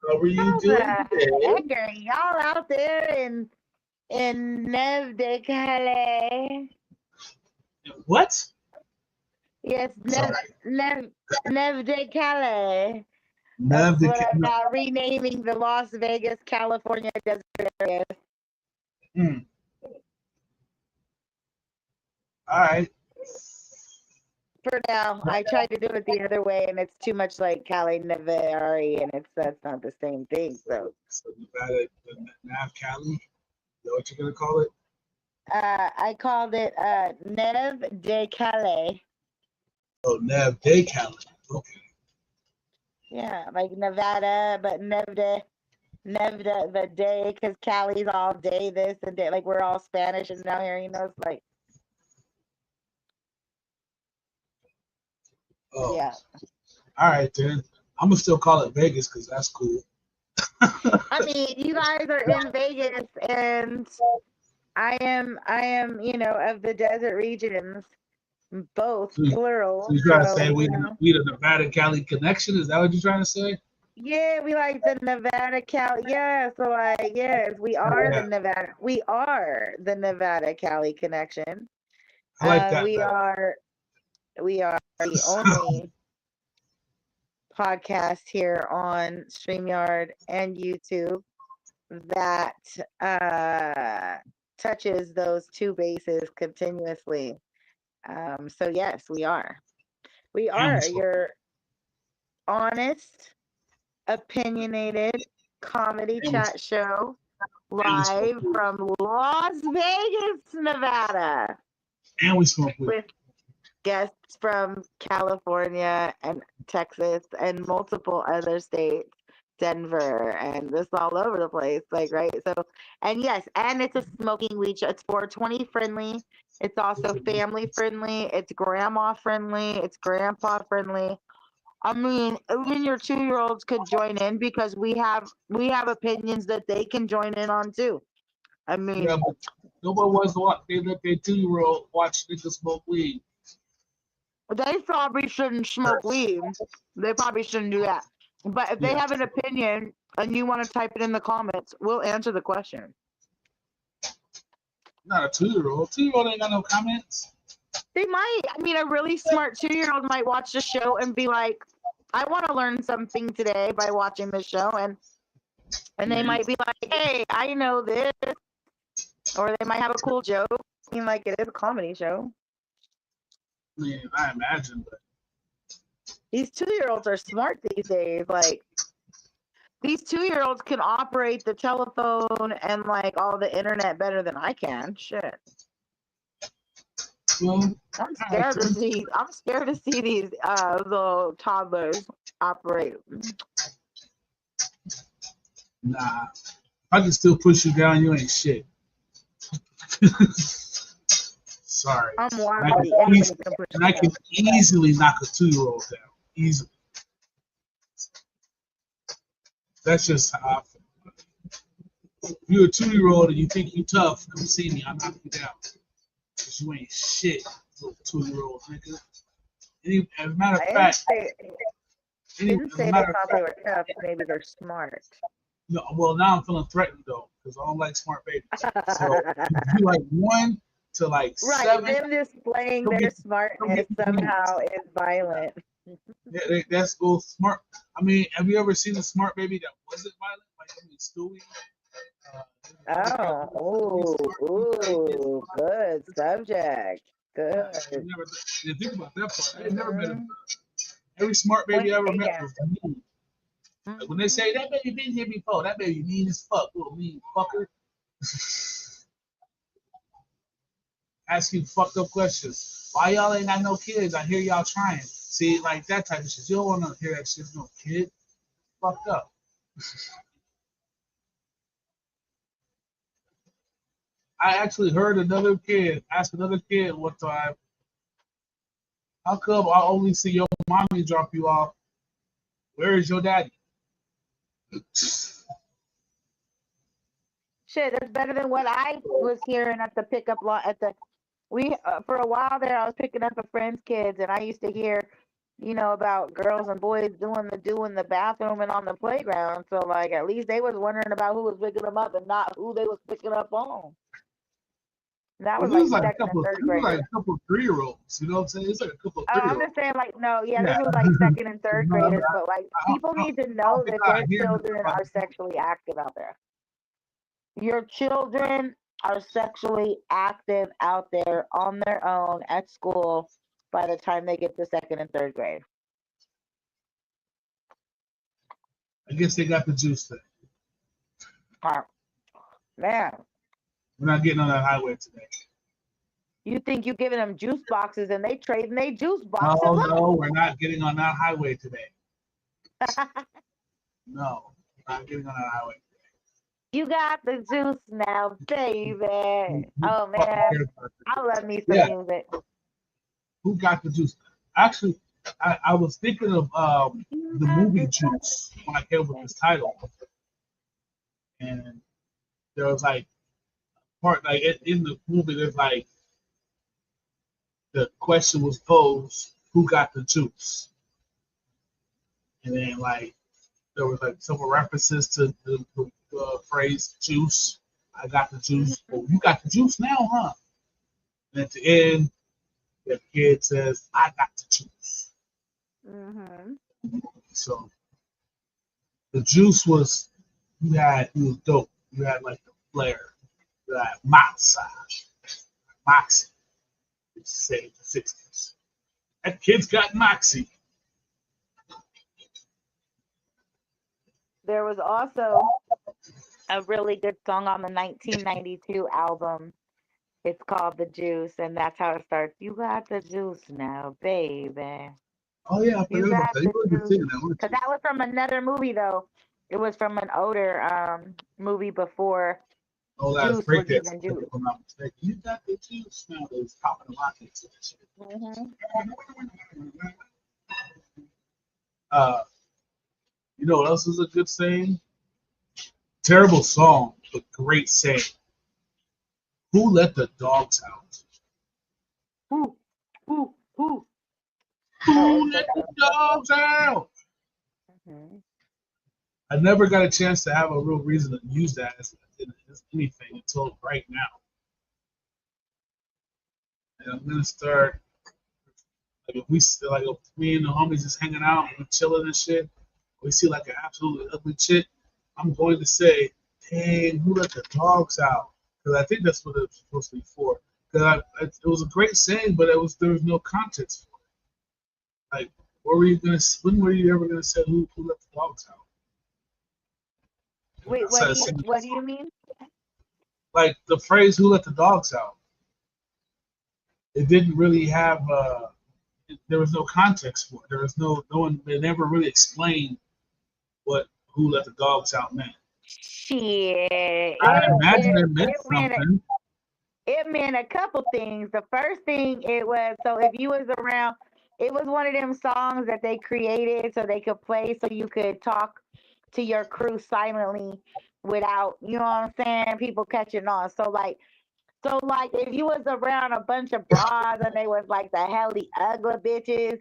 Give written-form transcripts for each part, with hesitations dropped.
How are you How doing the today? heck are y'all out there in Neve de Calais? What? Yes, Sorry. Neve de Calais. None That's of the what ca- I'm no. now renaming the Las Vegas, California desert area. Mm, all right. For now, I tried to do it the other way, and it's too much like Cali Neve, and that's not the same thing. So, So Nevada, the Nav Cali. Is that what you're gonna call it? I called it Neve de Calais. Oh, Nav Day Cali. Okay. Yeah, like Nevada, but Nevada the day, because Cali's all day this and day. Like we're all Spanish and down here, it's like, Oh, yeah. all right then. I'm gonna still call it Vegas because that's cool. I mean, you guys are in Vegas, and I am, of the desert regions, both So plural. you're trying to say So, we the Nevada Cali connection? Is that what you're trying to say? yeah, we like the Nevada Cali. Yeah, so like, yes, we are the Yeah, Nevada. We are the Nevada Cali connection. I like that We better. are we are the only podcast here on StreamYard and YouTube that touches those two bases continuously. So yes, we are. We and we are smoke. your honest, opinionated comedy And we chat show and we smoke live weed. from Las Vegas, Nevada, And we smoke weed. with guests from California and Texas and multiple other states, Denver, and this all over the place. Like, right? So, and yes, and it's a smoking weed show. It's 420 friendly. It's also family friendly. It's grandma friendly. It's grandpa friendly. I mean, even your 2 year olds could join in because we have opinions that they can join in on too. I Yeah, mean, but nobody wants to watch. They let their 2-year-old watch niggas smoke weed. they probably shouldn't smoke weed. They probably shouldn't do that. But if they Yeah, have an opinion and you want to type it in the comments, we'll answer the question. not a 2-year-old. 2-year-old ain't got no comments. They might. I mean, a really smart 2 year old might watch the show and be like, I want to learn something today by watching this show. And they Man, might be like, hey, I know this. Or they might have a cool joke. I mean, like, it is a comedy show. man, I imagine, but These 2 year olds are smart these days. Like, these 2 year olds can operate the telephone and like all the internet better than I can. Shit. well, I'm all right, scared to then. see I'm scared to see these little toddlers operate. Nah. I can still push you down. You ain't shit. Sorry. I'm And I can, wobbly. Anybody can push and me I down. can easily knock a 2-year-old down. Easily. That's just how I feel. If you're a 2-year-old and you think you tough, come see me. I'll knock you down. Because you ain't shit, little 2-year-old nigga. As a matter of I didn't fact, say didn't as a say they matter of thought they fact, were tough. Maybe they're smart. no, well, now I'm feeling threatened though, because I don't like smart babies. So if you like 1 to Right. 7, Them displaying don't their get don't smartness get confused. somehow is violent. That's cool. Smart. I mean, have you ever seen a smart baby that wasn't violent? Like I mean, Stewie. Uh, Thundercat was Stewie Oh, smart. He played his ooh, part. good subject. Yeah, you Good. never. You think about that part. I ain't never met a. Hmm. Every smart Point baby I ever met taken. was mean. Like when they say Hmm. that baby been here before, that baby mean as fuck, little mean fucker. Asking fucked up questions. Why y'all ain't got no kids? I hear y'all trying. See, like that type of shit. You don't want to hear that shit. No kid. Fucked up. I actually heard another kid ask another kid one time, how come I only see your mommy drop you off? Where is your daddy? Shit, that's better than what I was hearing at the pickup lot at the we for a while there I was picking up a friend's kids and I used to hear about girls and boys doing the in the bathroom and on the playground. So like at least they was wondering about who was picking them up and not who they was picking up on. And that Well, was this like is like a second and couple of third this is like graders. a couple of 3-year-olds. You know what I'm saying? It's like a couple of Oh, I'm 3-year-olds. just saying, like, no, yeah, Yeah. this was like second and third No, graders, but like people need to I don't know think that I their hear nothing children about are this. sexually active out there. Your children are sexually active out there on their own at school by the time they get to second and third grade. I guess they got the juice there. Man, We're not getting on that highway today. you think you giving them juice boxes and they trading their juice No, boxes no, we're not getting on that highway today. up. No, we're not getting on that highway. You got the juice now, baby. Who Oh fucking man, cares about the I juice? love me some Yeah, music. who got the juice? Actually, I was thinking of You the got movie the Juice when I came up with this title, and there was like part like in the movie. There's like the question was posed, "Who got the juice?" And then like there was like several references to the phrase "juice." I got the juice. juice. Oh, you got the juice now, huh? And at the end, the kid says, "I got the juice." Mm-hmm. So the juice was it was dope. You had like the flair, you had moxie. It's say the 60s. That kid's got moxie. There was also a really good song on the 1992 album. It's called The Juice, and that's how it starts. You got the juice now, baby. Oh yeah, I You forgot about got that. You the really been juice. singing that, weren't Because you? that was from another movie, though. It was from an older movie before Oh, that's Juice was breakdance. even If Juice. I'm not mistaken. You got the juice now. They was popping the rockets and shit. Hmm. Uh, you know what else is a good saying? Terrible song, but great saying. Who let the dogs out? Who? Who? Who? That was Who so let the good. dogs out? Hmm. I never got a chance to have a real reason to use that as anything until right now. And I'm gonna start like if we like if me and the homies just hanging out and we chilling and shit. We see like an absolutely ugly chick. I'm going to say, "Dang, who let the dogs out?" Because I think that's what it was supposed to be for. Because it was a great saying, but there was no context for it. Like, what were you gonna? When were you ever gonna say who let the dogs out? Wait, Outside of what do you mean? like the phrase "who let the dogs out," it didn't really have. There was no context for it. There was no one. They never really explained what "who let the dogs out" meant. Shit, I imagine it meant meant something. it meant a couple things. The first thing it was, so if you was around, it was one of them songs that they created so they could play so you could talk to your crew silently without, you know what I'm saying, people catching on. So like if you was around a bunch of bras and they was like the helly ugly bitches,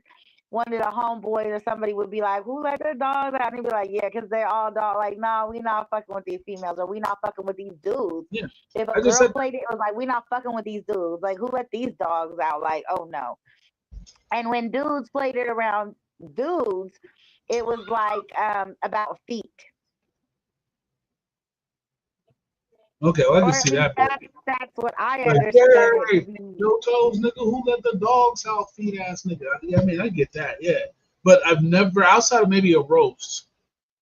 one of the homeboys or somebody would be like, "Who let their dogs out?" And he'd be like, "Yeah, because they're all dog." Like, no, we not fucking with these females, or we not fucking with these dudes. Yeah, If a I just girl said played it, it was like, we not fucking with these dudes. Like, who let these dogs out? Like, oh no. And when dudes played it around dudes, it was like about feet. okay. Well, I can Or at see least that. Baby. that's what I Like, understood it to hey, be. no toes, nigga. Who let the dogs out? Feet ass nigga. I mean, I get that. Yeah, but I've never, outside of maybe a roast,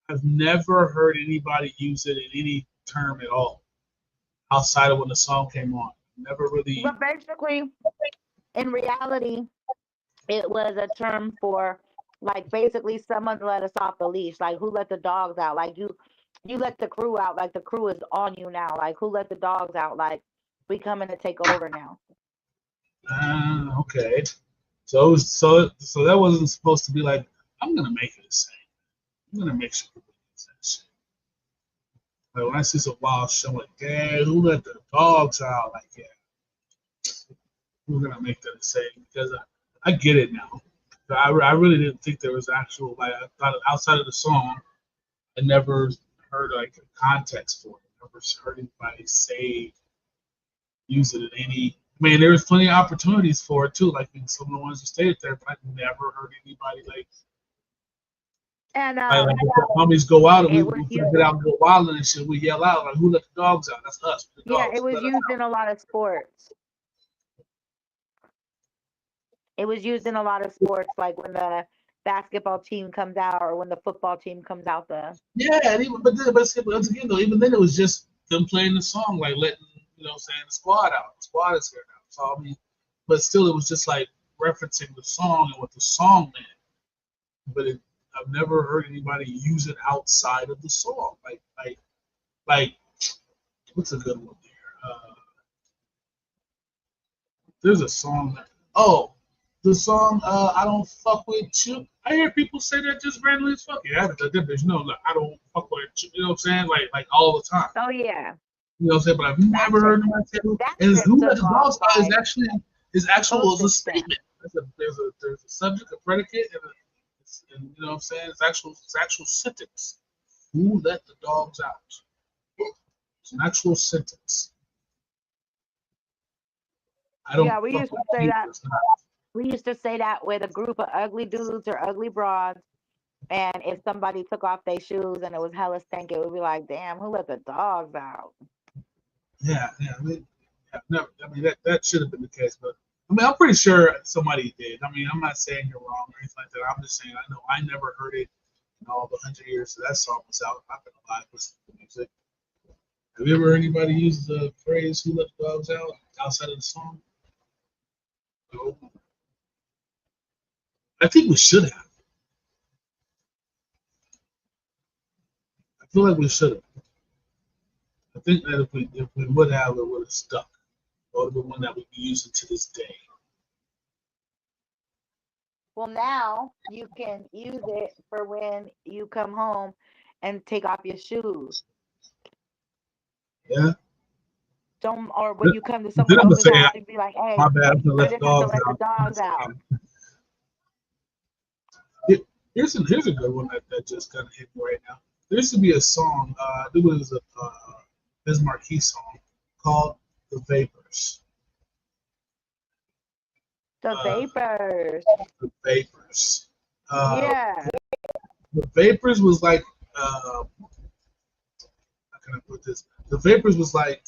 I've never heard anybody use it in any term at all outside of when the song came on. Never really. But basically, in reality, it was a term for like basically someone let us off the leash. Like who let the dogs out? Like you let the crew out. Like the crew is on you now. Like who let the dogs out? Like we coming to take over now. Okay. So that wasn't supposed to be like I'm gonna make it a saying. I'm gonna make sure people use that shit. Like when I see some wild shit, I'm like, "Dang, who let the dogs out?" Like, yeah, we're gonna make that a saying because I get it now. I really didn't think there was actual, like, I thought outside of the song, I never heard like a context for it. Never heard anybody say use it in any. I mean, there was plenty of opportunities for it too, like in some of the ones you stated there, but I never heard anybody And like if the homies go out and it we was get out and go wild and shit, we yell out like, "Who let the dogs out?" That's us. The yeah, dogs. it was Let us used out. in a lot of sports. It was used in a lot of sports, like when the basketball team comes out or when the football team comes out. Yeah, and even but once again though, even then it was just them playing the song, like letting what I'm saying, the squad out. The squad is here now. So I mean, but still, it was just like referencing the song and what the song meant. But I've never heard anybody use it outside of the song. Like what's a good one there? There's a song. Oh, the song "I Don't Fuck With You." I hear people say that just randomly as fuck. Yeah, there's no like, I don't fuck with you. You know what I'm saying? Like all the time. Oh yeah, You know what I'm saying? But I've that never shit. heard nobody say who. That And shit who let took the off dogs out is like actually is actual as a postage stamp. statement. There's a subject, a predicate, and you know what I'm saying? It's actual sentence. Who let the dogs out? It's an actual sentence. I don't Yeah, we fuck used with to say you. that. It's not. We used to say that with a group of ugly dudes or ugly broads. And if somebody took off their shoes and it was hella stank, it would be like, damn, who let the dogs out? Yeah. No, I mean that should have been the case, but I mean I'm pretty sure somebody did. I mean I'm not saying you're wrong or anything like that. I'm just saying I know I never heard it in all the 100 years that song was out. I've been alive listening to music. Have you ever heard anybody use the phrase "Who let the dogs out" outside of the song? No. I think we should have. I feel like we should have. I think that if we would have, it would have stuck. Or the one that we'd be using to this day. Well, now you can use it for when you come home and take off your shoes. Yeah. Or when you come to Then someone I'm gonna else's say, house, you'd be like, hey, my bad, I'm gonna I let the just have to dogs let the out. dogs out. Here's a good one that just kind of hit me right now. There used to be a song, I think it was a Biz Marquee song called "The Vapors." The Uh, vapors. the Vapors. Uh, Yeah. the Vapors was like, how can I put this? The Vapors was like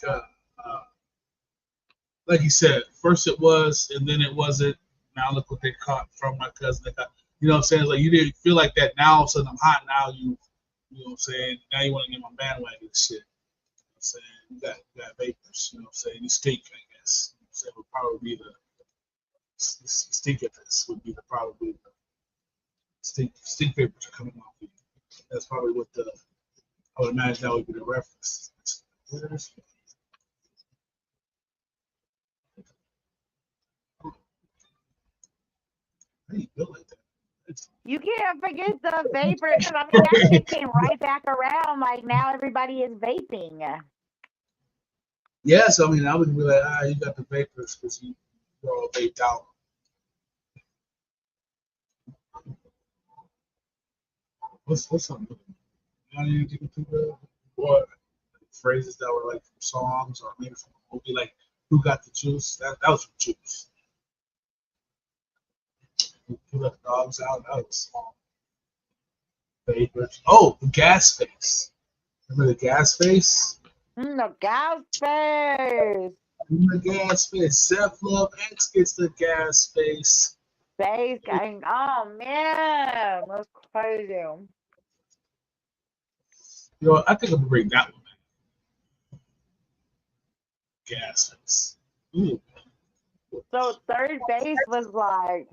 you said, first it was, and then it wasn't. Now look what they caught from my cousin. They got, you know what I'm saying? It's like you didn't feel like that. Now all of a sudden I'm hot. Now you know what I'm saying? Now you want to get my bandwagon and shit. You know what I'm saying? You got vapors. You know what I'm saying? You stink, I guess. You know what I'm saying? Would probably be the stinkiveness would be the probably the stink vapors are coming off of you. That's probably what I would imagine that would be the reference. How do you feel like that? You can't forget the vapor because I mean that shit came right back around. Like now everybody is vaping. Yes, I mean I would be like, you got the vapors because you're all vaped out. What's something? How do you think of what phrases that were like from songs or maybe from a movie, like "Who got the juice"? That was from Juice. Who let the dogs out? That was a song. Vapors. Oh, the gas face. Remember the gas face? The gas face. The gas face. Self Love X gets the gas face. Face gang. Oh man, that's crazy. You know, I think I'm gonna bring that one back. Gas face. Ooh. So third base was like,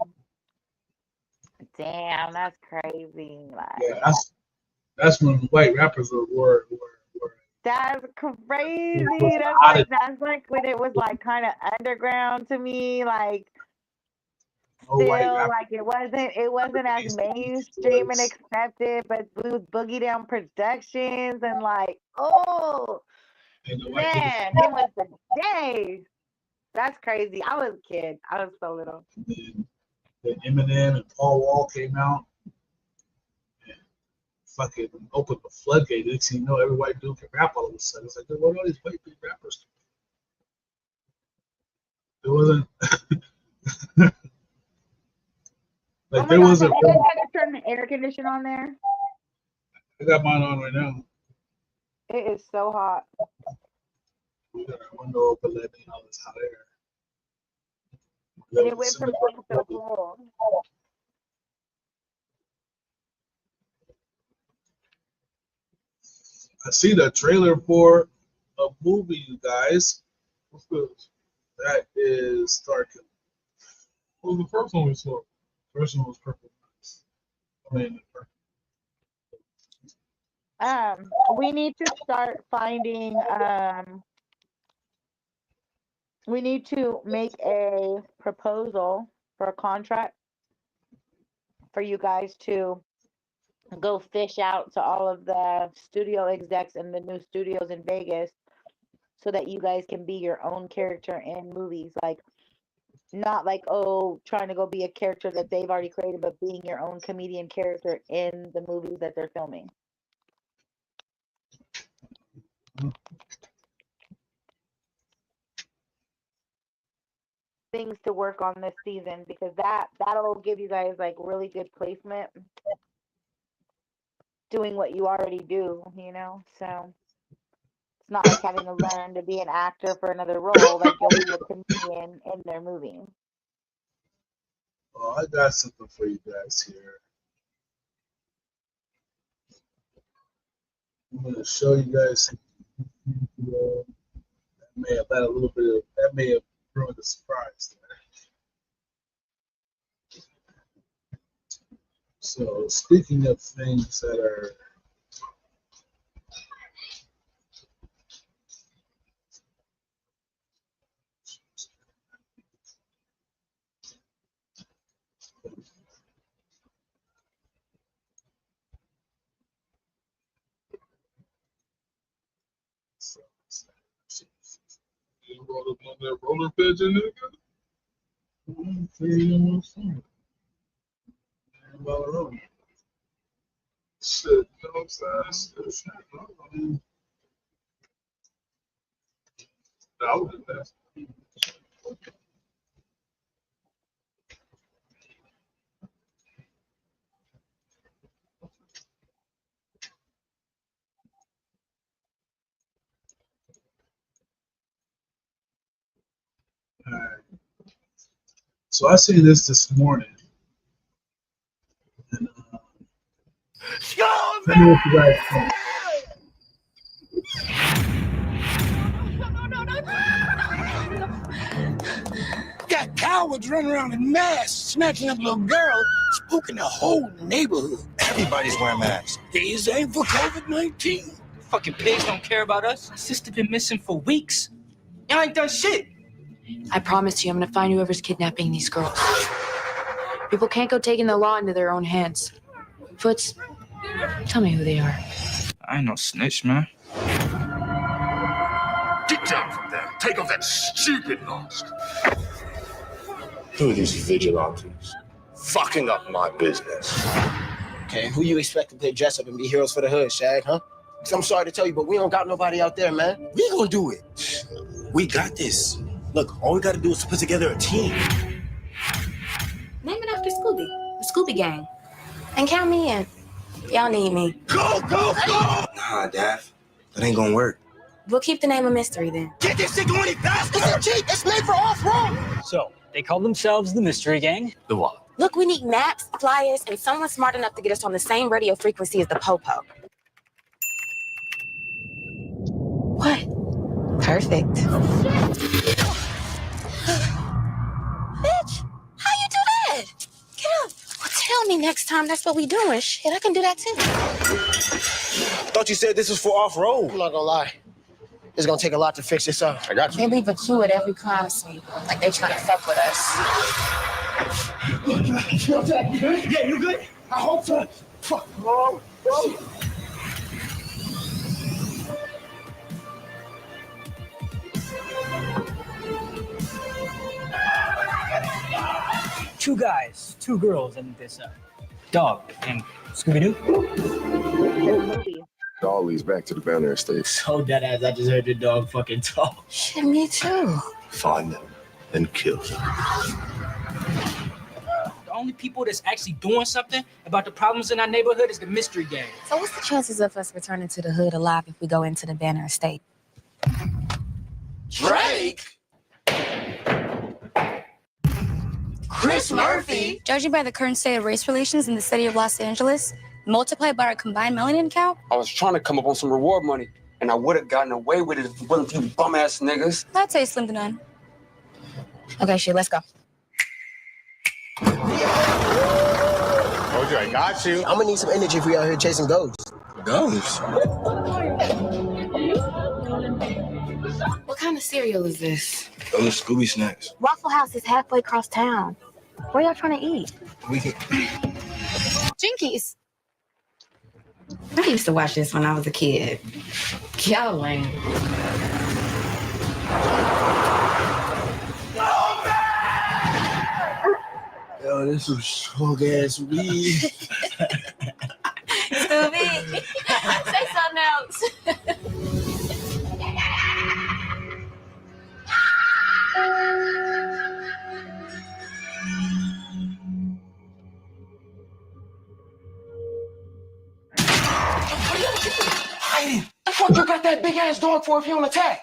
damn, that's crazy. Yeah, Like that's when white rappers were that's was crazy. the That's hottest. like when it was like kind of underground to me. Like No white still rappers. like it wasn't as mainstream and accepted, but with Boogie Down Productions and like oh And the white niggas. man, it was the day. That's crazy. I was a kid. I was so little. Then Eminem and Paul Wall came out and fucking opened the floodgate. Next thing you know, every white dude can rap all of a sudden. It's like, what are all these white big rappers? It wasn't like there gosh, wasn't. have you guys had to turn the air conditioner on there? I got mine on right now. It is so hot. We got our window open, letting all this hot air. And it went from being so cold. I see the trailer for a movie, you guys. What's this? That is Starkiller. What was the first one we saw? The first one was Purple Nights. I mean, We need to start finding. We need to make a proposal for a contract for you guys to go fish out to all of the studio execs and the new studios in Vegas so that you guys can be your own character in movies. Like, not like, oh, trying to go be a character that they've already created, but being your own comedian character in the movies that they're filming. Things to work on this season, because that'll give you guys like really good placement doing what you already do, you know. So it's not like having to learn to be an actor for another role. Like, you'll be a comedian in their movie. oh, I got something for you guys here. I'm going to show you guys. That may have had a little bit of, that may have ruined the surprise there. So speaking of things that are you rolled up on that roller pigeon, nigga? Shit, you know what I'm saying? Shit. That was the best. All right. So I seen this morning. And, tell me what you guys think. Got cowards running around in masks, snatching up little girls, spooking the whole neighborhood. Everybody's wearing masks. These ain't for COVID-19. Fucking pigs don't care about us. My sister been missing for weeks. Y'all ain't done shit. I promise you, I'm gonna find whoever's kidnapping these girls. People can't go taking the law into their own hands. Foots, tell me who they are. I ain't no snitch, man. Get down from there. Take off that stupid mask. Who are these vigilantes? Fucking up my business. Okay, who you expect to play dress up and be heroes for the hood, Shag, huh? 'Cause I'm sorry to tell you, but we don't got nobody out there, man. We gonna do it. We got this. Look, all we gotta do is put together a team. Name it after Scooby, the Scooby Gang. And count me in. Y'all need me. Go, go, go! Nah, Daff. That ain't gonna work. We'll keep the name a mystery then. Get this shit going any faster! It's cheap. It's made for off-road. So, they call themselves the Mystery Gang. The what? Look, we need maps, flyers, and someone smart enough to get us on the same radio frequency as the Popo. What? Perfect. Bitch, how you do that? Get up. Well, tell me next time that's what we doing. Shit, I can do that too. Thought you said this was for off-road. I'm not gonna lie. It's gonna take a lot to fix this up. I got you. They leave a clue at every crime scene, like they trying to fuck with us. Yeah, you good? I hope so. Fuck, bro. 2 guys, 2 girls, and this dog and Scooby-Doo. It all leads back to the Banner Estate. So dead ass, I just heard the dog fucking talk. Shit, me too. Find them and kill them. The only people that's actually doing something about the problems in our neighborhood is the mystery gang. So what's the chances of us returning to the hood alive if we go into the Banner Estate? Drake? Chris Murphy? Judging by the current state of race relations in the city of Los Angeles, multiplied by our combined melanin count, I was trying to come up on some reward money, and I would have gotten away with it if it wasn't for you bum-ass niggas. I'd say slim to none. Okay, shit, let's go. Told you I got you. I'm gonna need some energy if we out here chasing ghosts. Ghosts? What kind of cereal is this? Those are Scooby snacks. Waffle House is halfway across town. Where y'all trying to eat? We can. Jinkies. I used to watch this when I was a kid. Y'all lame. Yo, this was strong ass weed. Scooby, say something else. Hiding. The fuck you got that big ass dog for if you don't attack?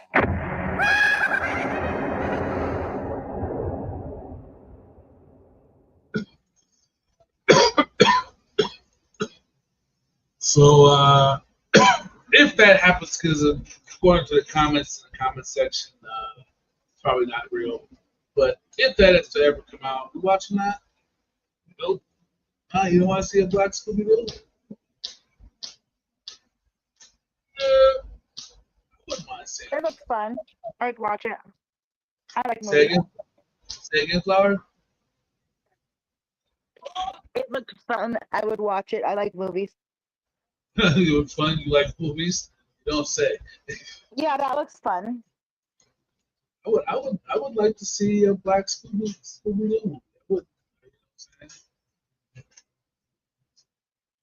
So if that happens, because according to the comments in the comment section, it's probably not real. But if that is to ever come out, you watching that? Nope. You don't want to see a black Scooby-Doo? I wouldn't mind seeing It looks fun. I'd watch it. I like Say movies. again? Say again, Flower? It looks fun. I would watch it. I like movies. You look fun. You like movies? You don't say. Yeah, that looks fun. I would like to see a black Scooby-Doo. I would. You know what I'm saying?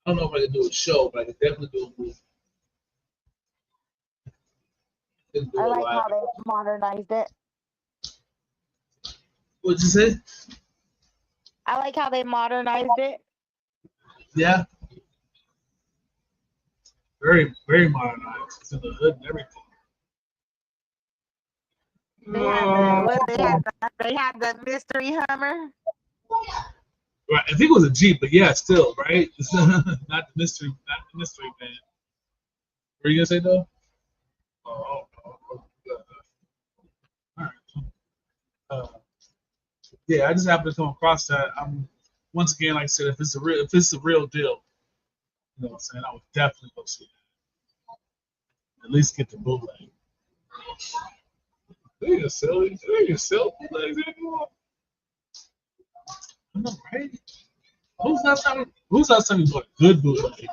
I don't know if I can do a show, but I can definitely do a movie. I like how they modernized it. What'd you say? I like how they modernized it. Yeah. Very, very modernized. It's in the hood and everything. They had the mystery Hummer. Right. I think it was a Jeep, but yeah, still, right? It's not the mystery man. What were you gonna say though? All right. Yeah, I just happened to come across that. Once again, like I said, if it's a real deal, you know what I'm saying, I would definitely go see that. At least get the bootleg. They can sell bootlegs anymore. I know, right? Who's last time you bought a good bootleg?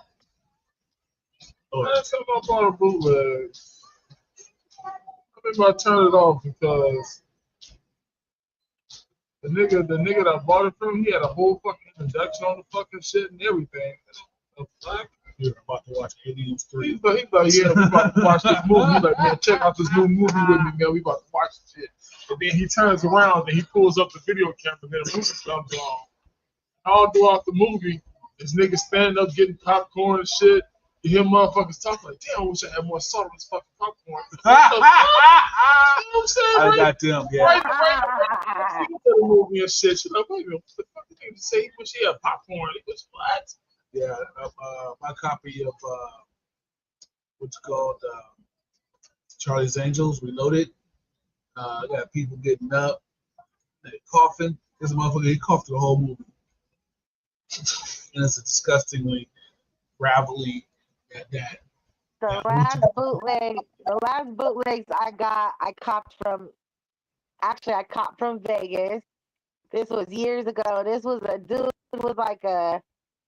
Oh, last time I bought a bootleg, I think I turned it off because the nigga that I bought it from, he had a whole fucking introduction on the fucking shit and everything. The fuck? You're about to watch Aliens 3. He thought, yeah, we about to watch this movie. He's like, man, check out this new movie with me, man. We about to watch this shit. And then he turns around and he pulls up the video camera and then the movie comes on. All throughout the movie, this nigga standing up getting popcorn and shit. You hear motherfuckers talking like, damn, I wish I had more salt on this fucking popcorn. You know what I'm saying? I got them, yeah. Right the movie and shit. She's like, wait a minute, what the fuck did you say? He wish he had popcorn. He was what? Yeah, my copy of what's called Charlie's Angels Reloaded. I got people getting up, they coughing. There's a motherfucker, he coughed through the whole movie. And it's a disgustingly gravelly that. The last bootlegs I copped from Vegas. This was years ago. This was a dude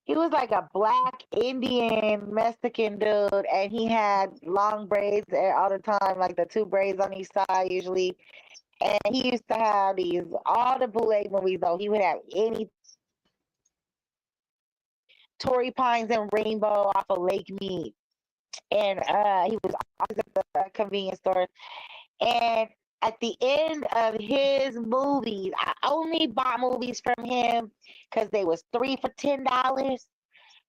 he was like a black Indian Mexican dude, and he had long braids all the time, like the two braids on each side usually. And he used to have all the bootleg movies, though. He would have any Torrey Pines and Rainbow off of Lake Mead. And he was always at the convenience store. And at the end of his movies, I only bought movies from him because they was 3 for $10.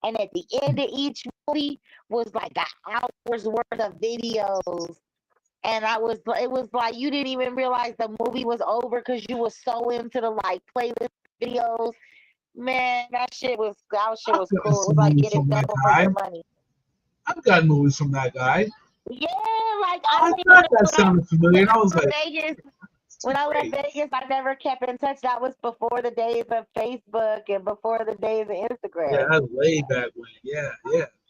And at the end of each movie was like an hour's worth of videos. And it was like you didn't even realize the movie was over because you was so into the like playlist videos. Man, that shit was cool. It was like getting double for your money. I've gotten movies from that guy. Yeah, like I thought that sounded familiar. And I was like, when I left Vegas, I never kept in touch. That was before the days of Facebook and before the days of Instagram. yeah, that's way back when. Yeah.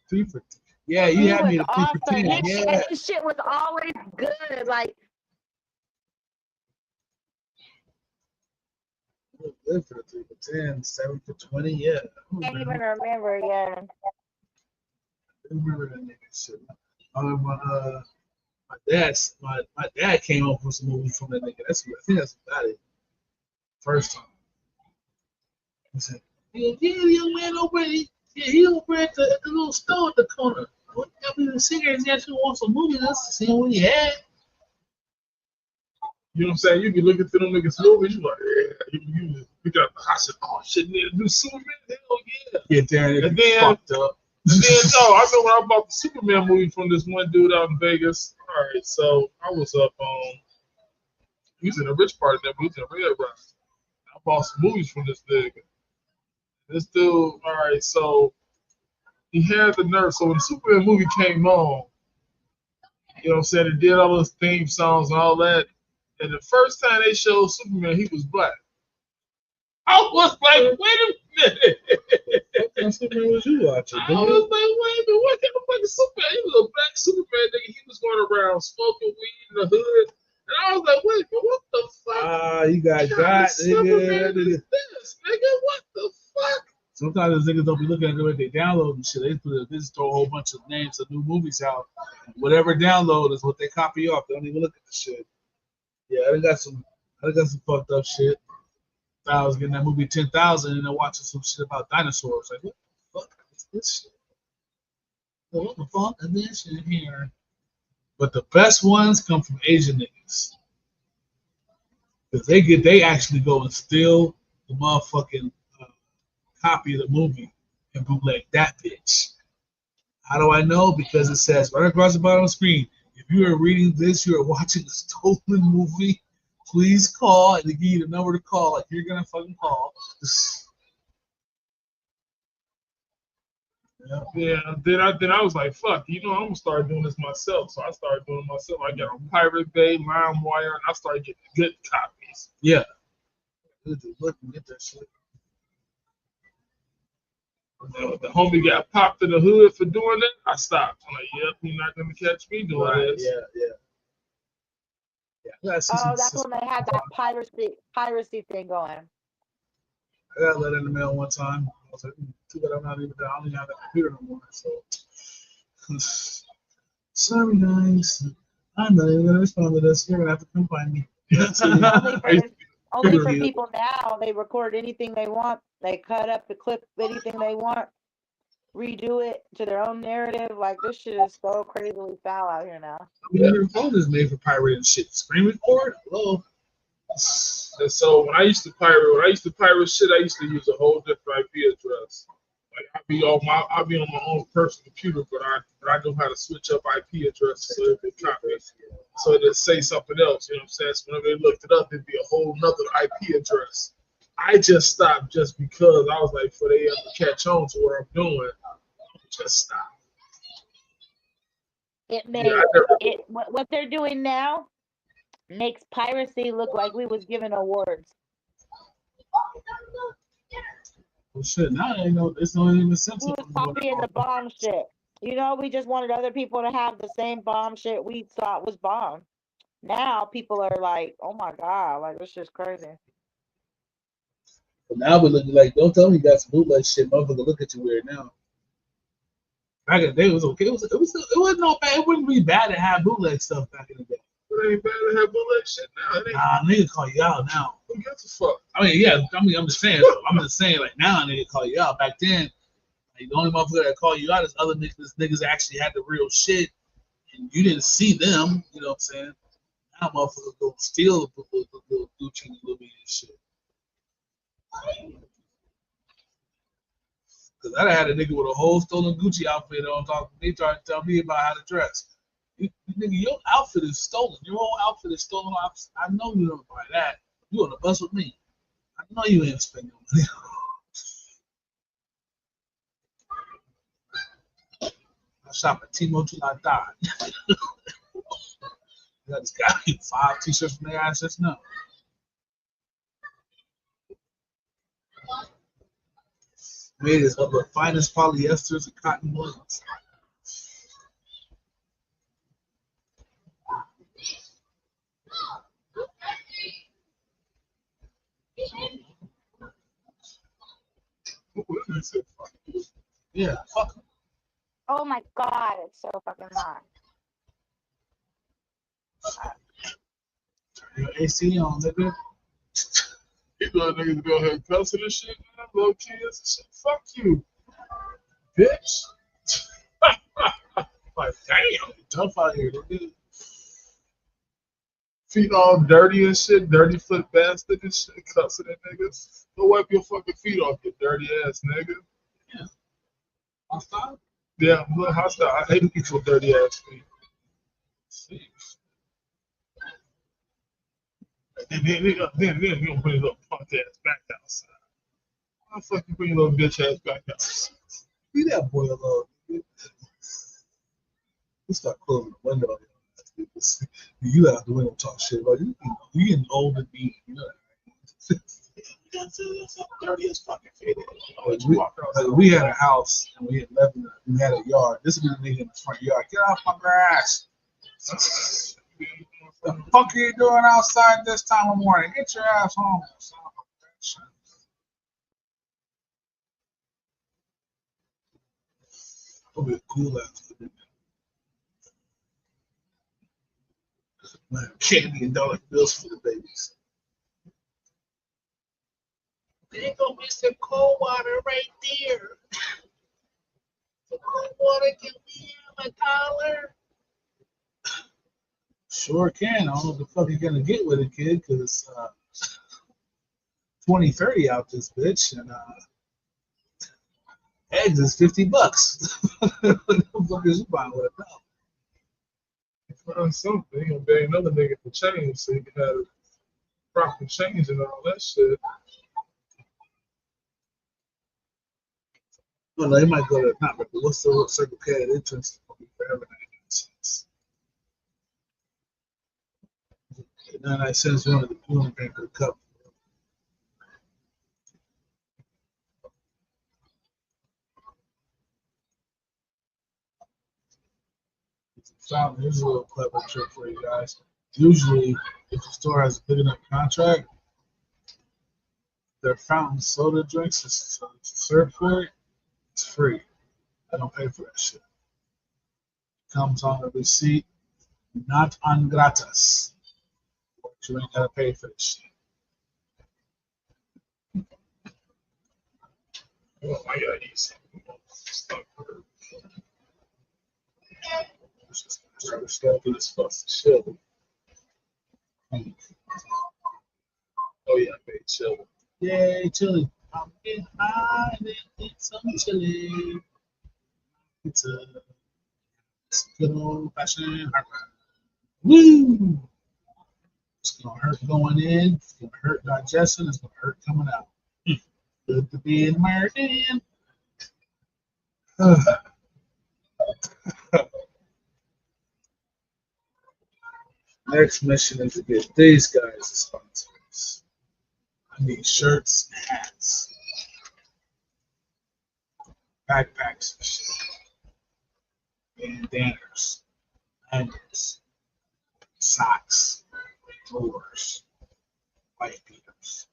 3 for 10. Yeah, you had me at 3 for 10. Yeah. His shit was always good. Like, good for the 3 for 10, 7 for 20. Yeah. I can't even remember. Yeah. I remember that nigga shit. My dad came home with some movies from that nigga. I think that's about it. First time. He said, yeah, the young man over there. Yeah, he over at the little store at the corner. What happened to the cigarettes? He actually wants some movies. Let's see what he had. You know what I'm saying? You be looking through them niggas' movies, you like, yeah, you got. I said, oh shit, nigga, do Superman? Hell yeah. Yeah, damn, and then fucked up. And then no, I remember when I bought the Superman movie from this one dude out in Vegas. All right, so I was up he was in the rich part of that, he was in the red rock. I bought some movies from this nigga. This dude, all right, so he had the nerve. So when the Superman movie came on, you know what I'm saying, it did all those theme songs and all that. And the first time they showed Superman, he was black. I was like, wait a minute. What Superman was you watching? I was like, wait a minute, what kind of fucking Superman? He was a black Superman nigga. He was going around smoking weed in the hood. And I was like, wait, what the fuck? You got Superman is this, nigga? What the fuck? Sometimes those niggas don't be looking at the way they download and shit. They just throw a whole bunch of names of new movies out. Whatever download is what they copy off. They don't even look at the shit. Yeah, I got some fucked up shit. I was getting that movie 10,000 and then watching some shit about dinosaurs. Like, what the fuck is this shit? What the fuck is this shit here? But the best ones come from Asian niggas. Because they actually go and steal the motherfucking copy of the movie and bootleg that bitch. How do I know? Because it says right across the bottom of the screen, if you are reading this, you are watching a stolen movie, please call, and they give you the number to call. Like, you're going to fucking call. Yeah, then I was like, fuck, you know, I'm going to start doing this myself. So I started doing it myself. I got on Pirate Bay, LimeWire, and I started getting good copies. Yeah. Look and get that shit. The homie got popped in the hood for doing that. I stopped. I'm like, yep, you're not going to catch me doing this. Yeah. Oh, that's when they had that piracy thing going. I got a letter in the mail one time. I was like, too bad I don't even have that computer no more. So, sorry guys, I'm not even gonna respond to this. You're gonna have to come find me. Only for people now, they record anything they want. They cut up the clip, anything they want, redo it to their own narrative. Like, this shit is so crazily foul out here now. Your phone is made for pirating shit. Screen record? Hello. And so when I used to pirate shit, I used to use a whole different IP address. Like I'd be on my own personal computer, but I know how to switch up IP addresses so it would copy. So it'd say something else, you know what I'm saying? So whenever they looked it up, it'd be a whole nother IP address. I just stopped just because I was like, for they ever catch on to what I'm doing, just stop. It made what they're doing now makes piracy look like we was giving awards. Well, shit, now it's not even sense. We was copying the bomb shit. You know, we just wanted other people to have the same bomb shit we thought was bomb. Now people are like, oh my God, like, this shit's crazy. But now we're looking like, don't tell me you got some bootleg shit, motherfucker. Look at you weird now. Back in the day, it was okay. It wasn't no bad. It wouldn't be bad to have bootleg stuff back in the day. It ain't bad to have bootleg shit now. It ain't. Nah, nigga call you out now. Who gives a fuck? I mean, yeah, I'm just saying. I'm just saying, like now, nigga call you out. Back then, like, the only motherfucker that call you out is other niggas actually had the real shit, and you didn't see them. You know what I'm saying? Now, motherfuckers go steal the Gucci and Louis and shit. Because I had a nigga with a whole stolen Gucci outfit on talking to me, trying to tell me about how to dress. Nigga, your outfit is stolen. Your whole outfit is stolen. I know you don't buy that. You on the bus with me. I know you ain't spending money. I shop at Timo till I die. I just got me 5 t-shirts from their ass just now. Made is one of the finest polyesters and cotton blends. Yeah, fuck. Oh my god, it's so fucking hot. Your AC on, nigga. You let niggas go ahead and cussing and shit, man. Little kids and shit. Fuck you, bitch. Like, damn, Tough out here, nigga. feet all dirty and shit, dirty foot bastard and shit, cussing at niggas. Go wipe your fucking feet off, you dirty ass nigga. Yeah. Hostile? Yeah, I'm a little hostile. I hate people with dirty ass feet. Then you gonna bring your little punk ass back outside. Why the fuck you bring your little bitch ass back outside? Be that boy alone. We start closing the window. You out the window talk shit about you. You getting old and mean. You know that. Dirty as fucking feet. We had a house and we had a yard. This would be the nigga in the front yard. Get off my grass. The fuck are you doing outside this time of morning? Get your ass home. It'll be a cool ass. Man, candy and dollar bills for the babies. There go Mr. Coldwater right there. The Coldwater can be $1. Sure can. I don't know what the fuck you're gonna get with it, kid, because it's 20-30 out this bitch, and eggs is $50. What the fuck is you buying with it now? Find something, you gonna beg another nigga for change so you can have proper change and all that shit. Well, they might go to not, but what's the Circle K entrance for everything? 99 cents one of the paying for the cup. So here's a little clever trick for you guys. Usually, if the store has a big enough contract, their fountain soda drinks, it's served for it, it's free. I don't pay for that shit. Comes on the receipt, not on gratis. But you ain't gotta pay for this shit. Oh my god, he's stuck in this fucking shit. Oh yeah, I made chili. Yay, chili. I'm behind it. It's some chili. It's a good old fashioned heartburn. Woo! It's gonna hurt going in. It's gonna hurt digestion. It's gonna hurt coming out. Good to be an American. Next mission is to get these guys as sponsors. I need shirts, hats, backpacks, and shit. Bandanas, hangers, socks, drawers, white beaters.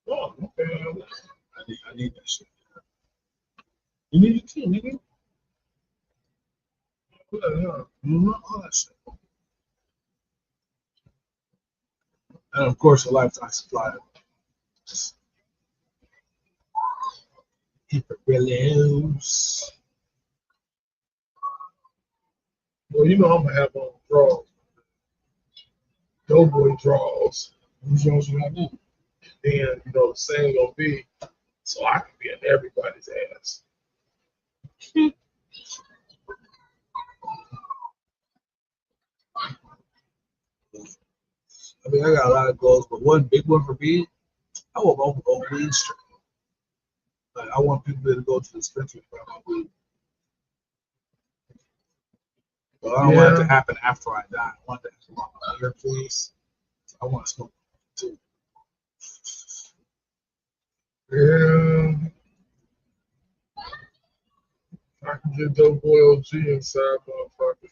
Oh, okay. I need that shit. You need it too, nigga. huh? All that shit. And of course, a lifetime supply of Hipporillos. Well, you know I'm gonna have on draws. Doughboy draws. Who's yours you got now? Then you know the same gonna be so I can be in everybody's ass. I mean, I got a lot of goals, but one big one for me, I want to go weed straight. Like, I want people to go to the dispensary for my weed. But I don't want it to happen after I die. I want that to happen on my ear, please. I want to smoke too. Yeah. I can get Doughboy OG inside, motherfucker.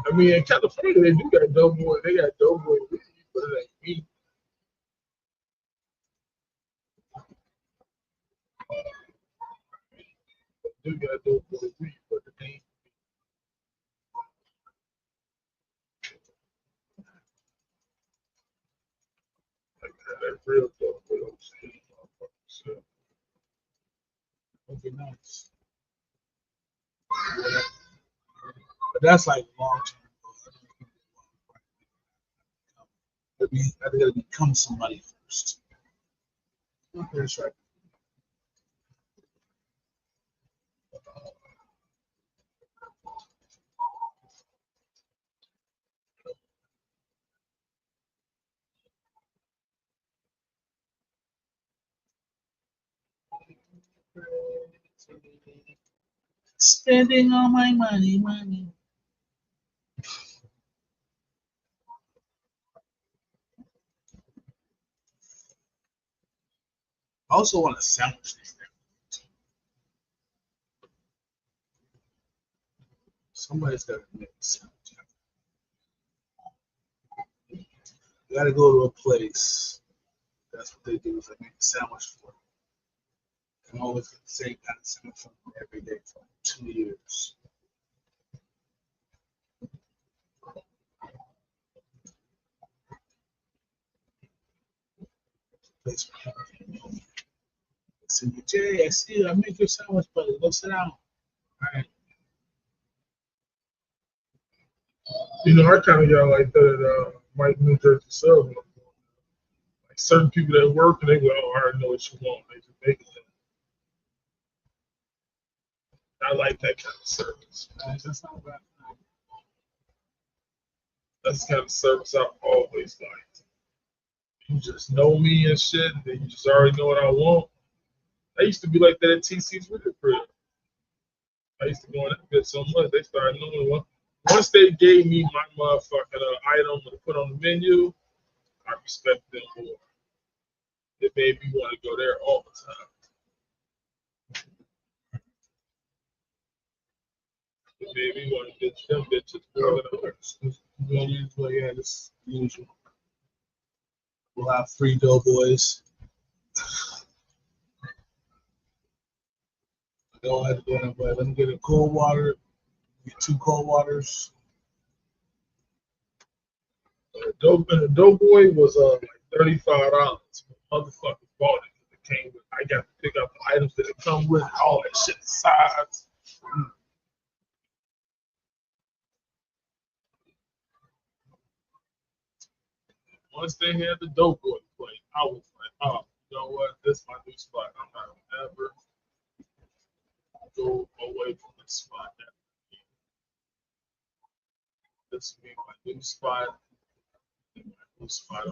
I mean, in California, they do got Doughboy. They got Doughboy weed, but it ain't weed. They do got Doughboy weed, but it ain't. Like that real Doughboy OG, motherfucker. So, That'd be nice. Yeah. But that's like long term. I gotta become somebody first. That's right. Spending all my money. I also want a sandwich thing. Somebody's got to make a sandwich. You got to go to a place. That's what they do. Is they make a sandwich for you. And always get the same kind of sandwich from them every day for 2 years. Place for me. See, Jay, I see you. I make your sandwich, buddy. Go sit down. All right. you know, I kind of got like that at Mike New Jersey Sub. Like certain people that work and they go, oh, I already know what you want. They just make it. I like that kind of service. That's not bad. That's the kind of service I've always liked. You just know me and shit, and then you just already know what I want. I used to be like that at TC's Wicked Crib. I used to go in that bit so much, they started knowing one. Once they gave me my motherfucking item to put on the menu, I respect them more. It made me want to go there all the time. It made me want to ditch them bitches more than others. Yeah, this usual. We'll have 3 doughboys. Go ahead and go in, but let me get a cold water. Get 2 cold waters. The Doughboy was like $35. Motherfuckers bought it. It came with. I got to pick up the items that it come with, all that shit, size. Once they had the Doughboy plate, I was like, oh, you know what? This is my new spot. I'm not gonna ever go away from this spot. This will be my new spot. My new spot.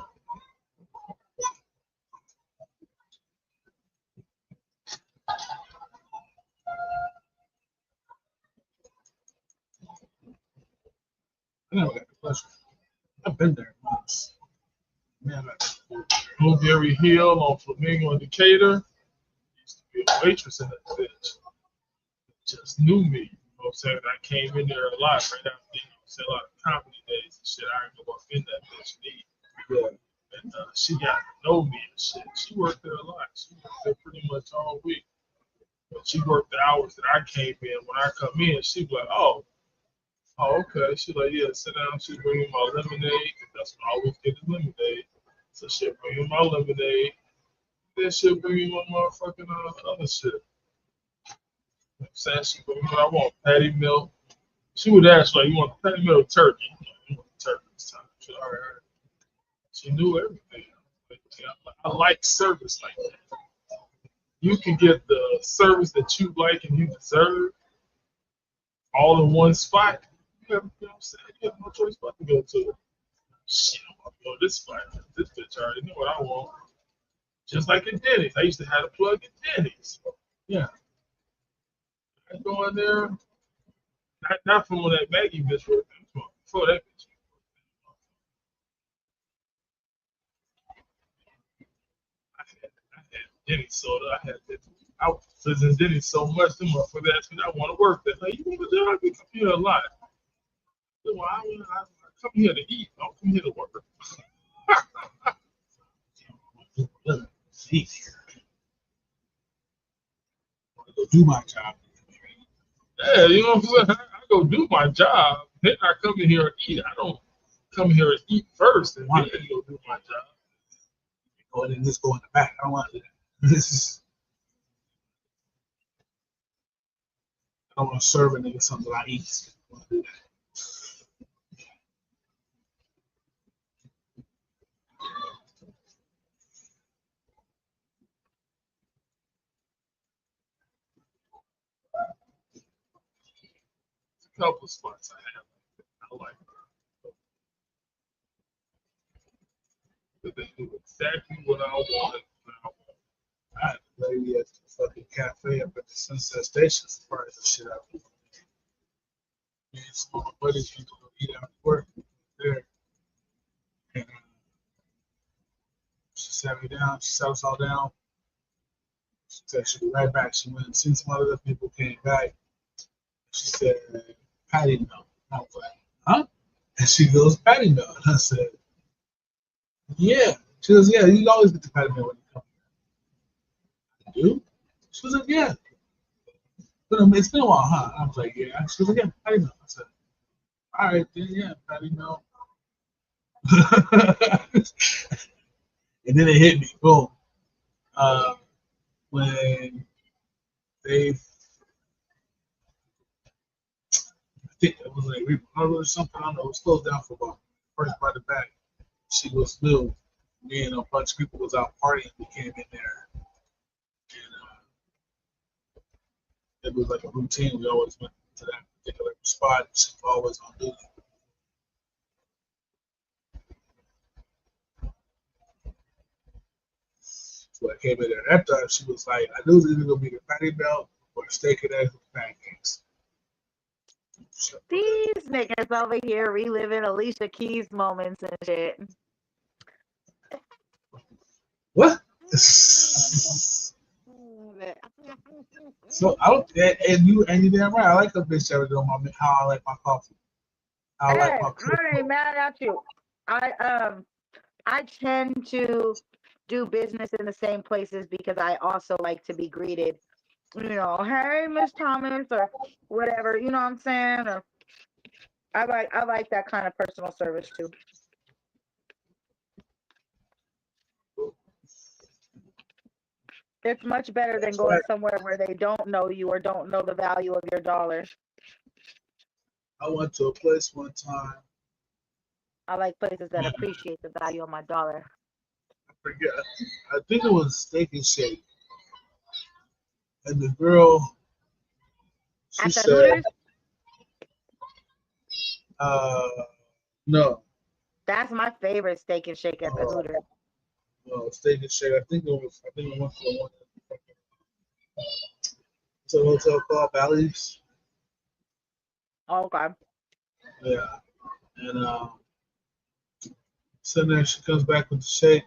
I never got the pleasure. I've been there once. Man, Blueberry Hill on Flamingo and Decatur. Used to be a waitress in that bitch. Just knew me. You know what I'm saying? I came in there a lot right after, you know, a lot of comedy days and shit. I remember up in that bitch need. Yeah. And she got to know me and shit. She worked there a lot. She worked there pretty much all week. But she worked the hours that I came in. When I come in, she be like, oh, Oh, okay. She's like, yeah, sit down. She's bringing my lemonade. That's what I always get is lemonade. So she'll bring me my lemonade. Then she'll bring me my motherfucking other shit. You know what I'm saying? She bring me what I want. Patty milk. She would ask, like, you want the patty milk or turkey? You want the turkey this time. She, all right. She knew everything. Like, I like service like that. You can get the service that you like and you deserve all in one spot. You know what I'm saying? You have no choice but to go to it. Shit, I'm gonna go to this spot. This bitch already know what I want. Just like in Denny's. I used to have a plug in Denny's. Yeah. I go in there. Not from when that Maggie bitch worked. Before that bitch. I had Denny's soda. I had that. I was in Denny's so much, them motherfuckers asked me, I want to work there. Like, you want a job? You come here a lot. Well, I come here to eat. I don't come here to work. I go do my job. Yeah, you know what I'm saying? I go do my job. Then I come in here and eat. I don't come here and eat first and then go do my job. Go in and just go in the back. I don't want to do that. This is. I don't want to serve a nigga something I eat. I want to do that. A couple of spots I have. I like it. But they do exactly what I wanted. I had a lady at the fucking cafe up at the Sunset Station surprised the shit out of me. Me and some of my buddies used to go eat out at work there. And she sat me down, she sat us all down. She said she'd be right back. She went and seen some other people, came back. She said, patty milk. I was like, huh? And she goes, patty milk. And I said, yeah. She goes, yeah, you always get the patty milk when you come here. You do? She was like, yeah. But it's been a while, huh? I was like, yeah. She was like, yeah, patty milk. I said, all right, then, yeah, patty milk. And then it hit me, boom. When they, I think it was like Remodeled or something, I don't know, it was closed down for a while. First by the back, she was new. Me and a bunch of people was out partying. We came in there. And it was like a routine. We always went to that particular spot. She was always on duty. So I came in there. That time she was like, I knew it was either gonna be the patty melt or a steak and eggs with pancakes. These niggas over here reliving Alicia Keys moments and shit. What? So I don't, and you damn right. I like a bitch that was doing how I like my coffee. How I like my coffee. I ain't mad at you. I tend to do business in the same places because I also like to be greeted. You know, hey, Miss Thomas, or whatever. You know what I'm saying? Or I like that kind of personal service too. It's much better than going somewhere where they don't know you or don't know the value of your dollars. I went to a place one time. I like places that appreciate the value of my dollar. I forget. I think it was Steak and Shake. And the girl, she said, no. That's my favorite Steak and Shake at the Hooters. No, Steak and Shake. I think it went to the one. It's a hotel called Bally's. Oh, okay. Yeah. And sitting there, she comes back with the shake.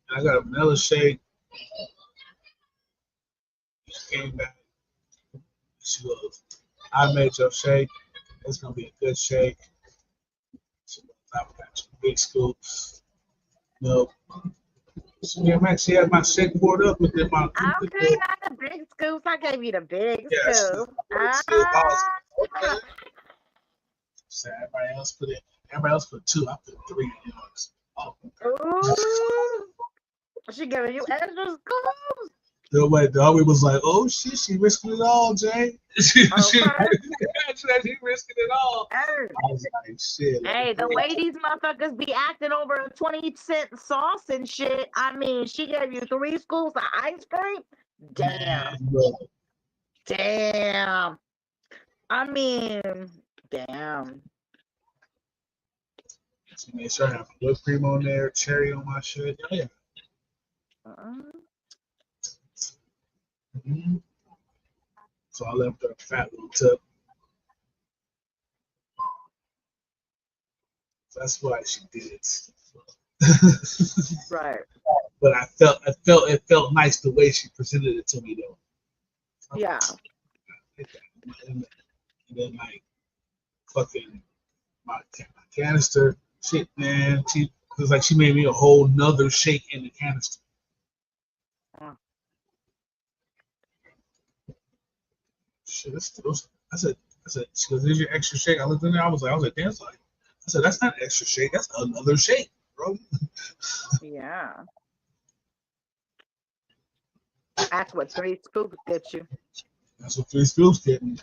And I got a vanilla shake. She came back. She goes, I made your shake. It's going to be a good shake. She goes, I've got some big scoops. Milk. So, yeah, man, she had my shake poured up within my. Okay, not the big scoops. I gave you the big scoop. Okay. said everybody else put it. Everybody else put 2. I put 3 in yours. Oh. Ooh, she giving you extra scoops. The way Doughboii was like, "Oh shit, she risking it all, Jay. she risking it all." Hey. I was like, "Shit." Hey, the way these motherfuckers be acting over a 20-cent sauce and shit. I mean, she gave you 3 scoops of ice cream. Damn. Damn. I mean, damn. She made sure I have whipped cream on there, cherry on my shit. Yeah. Mm-hmm. So I left her a fat little tip. That's why she did it. Right. But it felt nice the way she presented it to me though. Yeah. And then like fucking my canister shit, man. She was like she made me a whole nother shake in the canister. Shit, I said, she goes, "Here's your extra shake." I looked in there, I was like, damn, like, I said, that's not extra shake, that's another shake, bro. Yeah. That's what 3 scoops get you. That's what 3 scoops get me.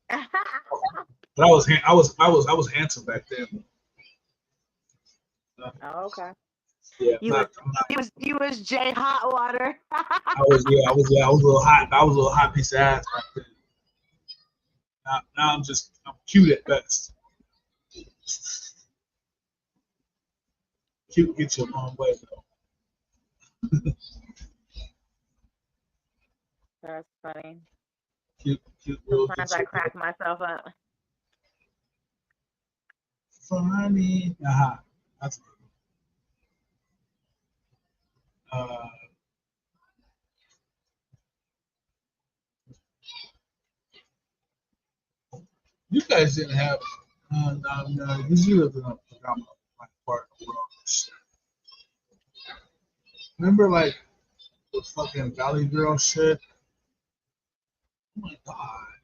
But I was handsome back then. Oh, okay. Yeah, you was Jay Hot Water. I was a little hot. I was a little hot piece of ass back then. Now I'm cute at best. Cute gets you a long way though. That's funny. Cute. Sometimes I crack myself up. Funny. That's you guys didn't have no, because you lived in a part of the world. Remember like the fucking Valley Girl shit? Oh my god.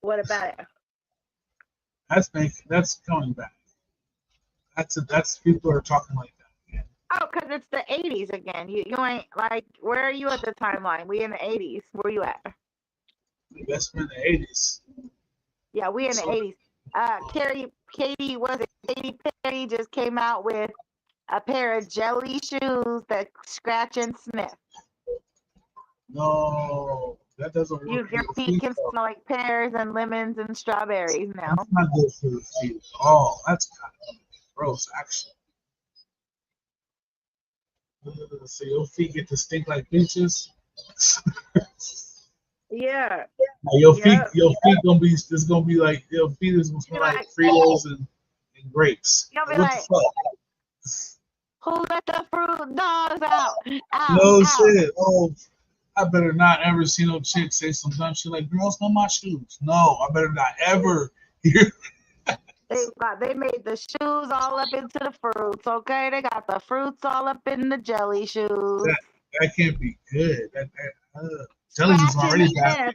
What about it? That's coming back. That's people are talking like that. Oh, because it's the 80s again. You ain't like, where are you at the timeline? We in the 80s. Where you at? That's been the 80s. Yeah, we in the 80s. Katy Perry just came out with a pair of jelly shoes that scratch and sniff. No, that doesn't work. Your feet can smell like pears and lemons and strawberries now. That's not good for the feet. Oh, that's kind of gross, actually. So your feet get to stink like bitches. Yeah. Your feet gonna be. It's gonna be like your feet is gonna smell like Fritos and grapes. You'll be What like, the fuck? who let the fruit dogs out? No shit. Oh, I better not ever see no chick say some dumb shit like, "Girls, smell my shoes." No, I better not ever hear. They made the shoes all up into the fruits, okay? They got the fruits all up in the jelly shoes. That can't be good. Jellies is already bad.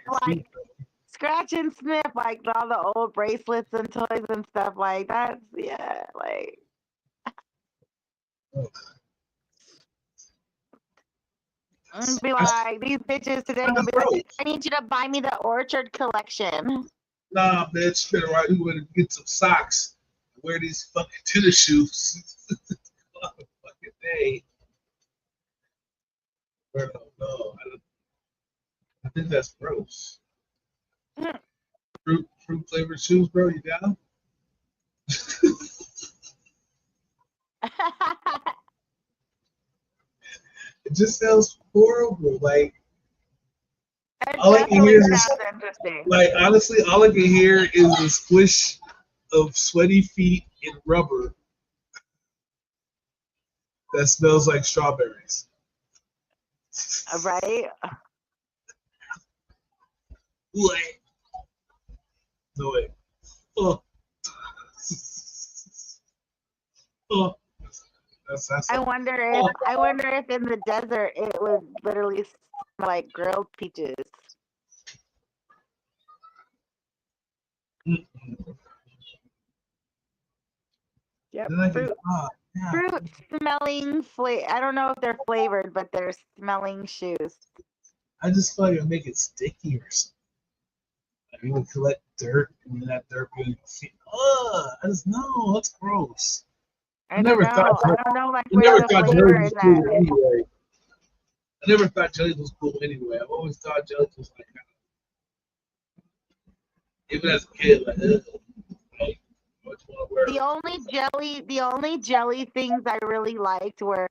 Scratch and sniff, like all the old bracelets and toys and stuff like that. Yeah, like. Be like, these bitches today gonna be like, I need you to buy me the Orchard collection. Nah, bitch, better right. You better get some socks. Wear these fucking tennis shoes. Fucking day. No, I think that's gross. Fruit flavored shoes, bro. You down? It just sounds horrible. Like all I can hear is like honestly, all I can hear is the squish of sweaty feet in rubber that smells like strawberries. Right? Wait. No way. Oh. Oh. I wonder if in the desert it would literally smell like grilled peaches. Yep. Then I get, Fruit, yeah. fruit smelling I don't know if they're flavored, but they're smelling shoes. I just feel like it make it sticky or something. Like you would collect dirt and then that dirt would I just know that's gross. I don't know. I don't know like I where never the thought flavor jelly was is cool at. anyway. I never thought jelly was cool anyway. I've always thought jelly was like kind of, even as a kid, like, like what you want to wear. The only jelly things I really liked were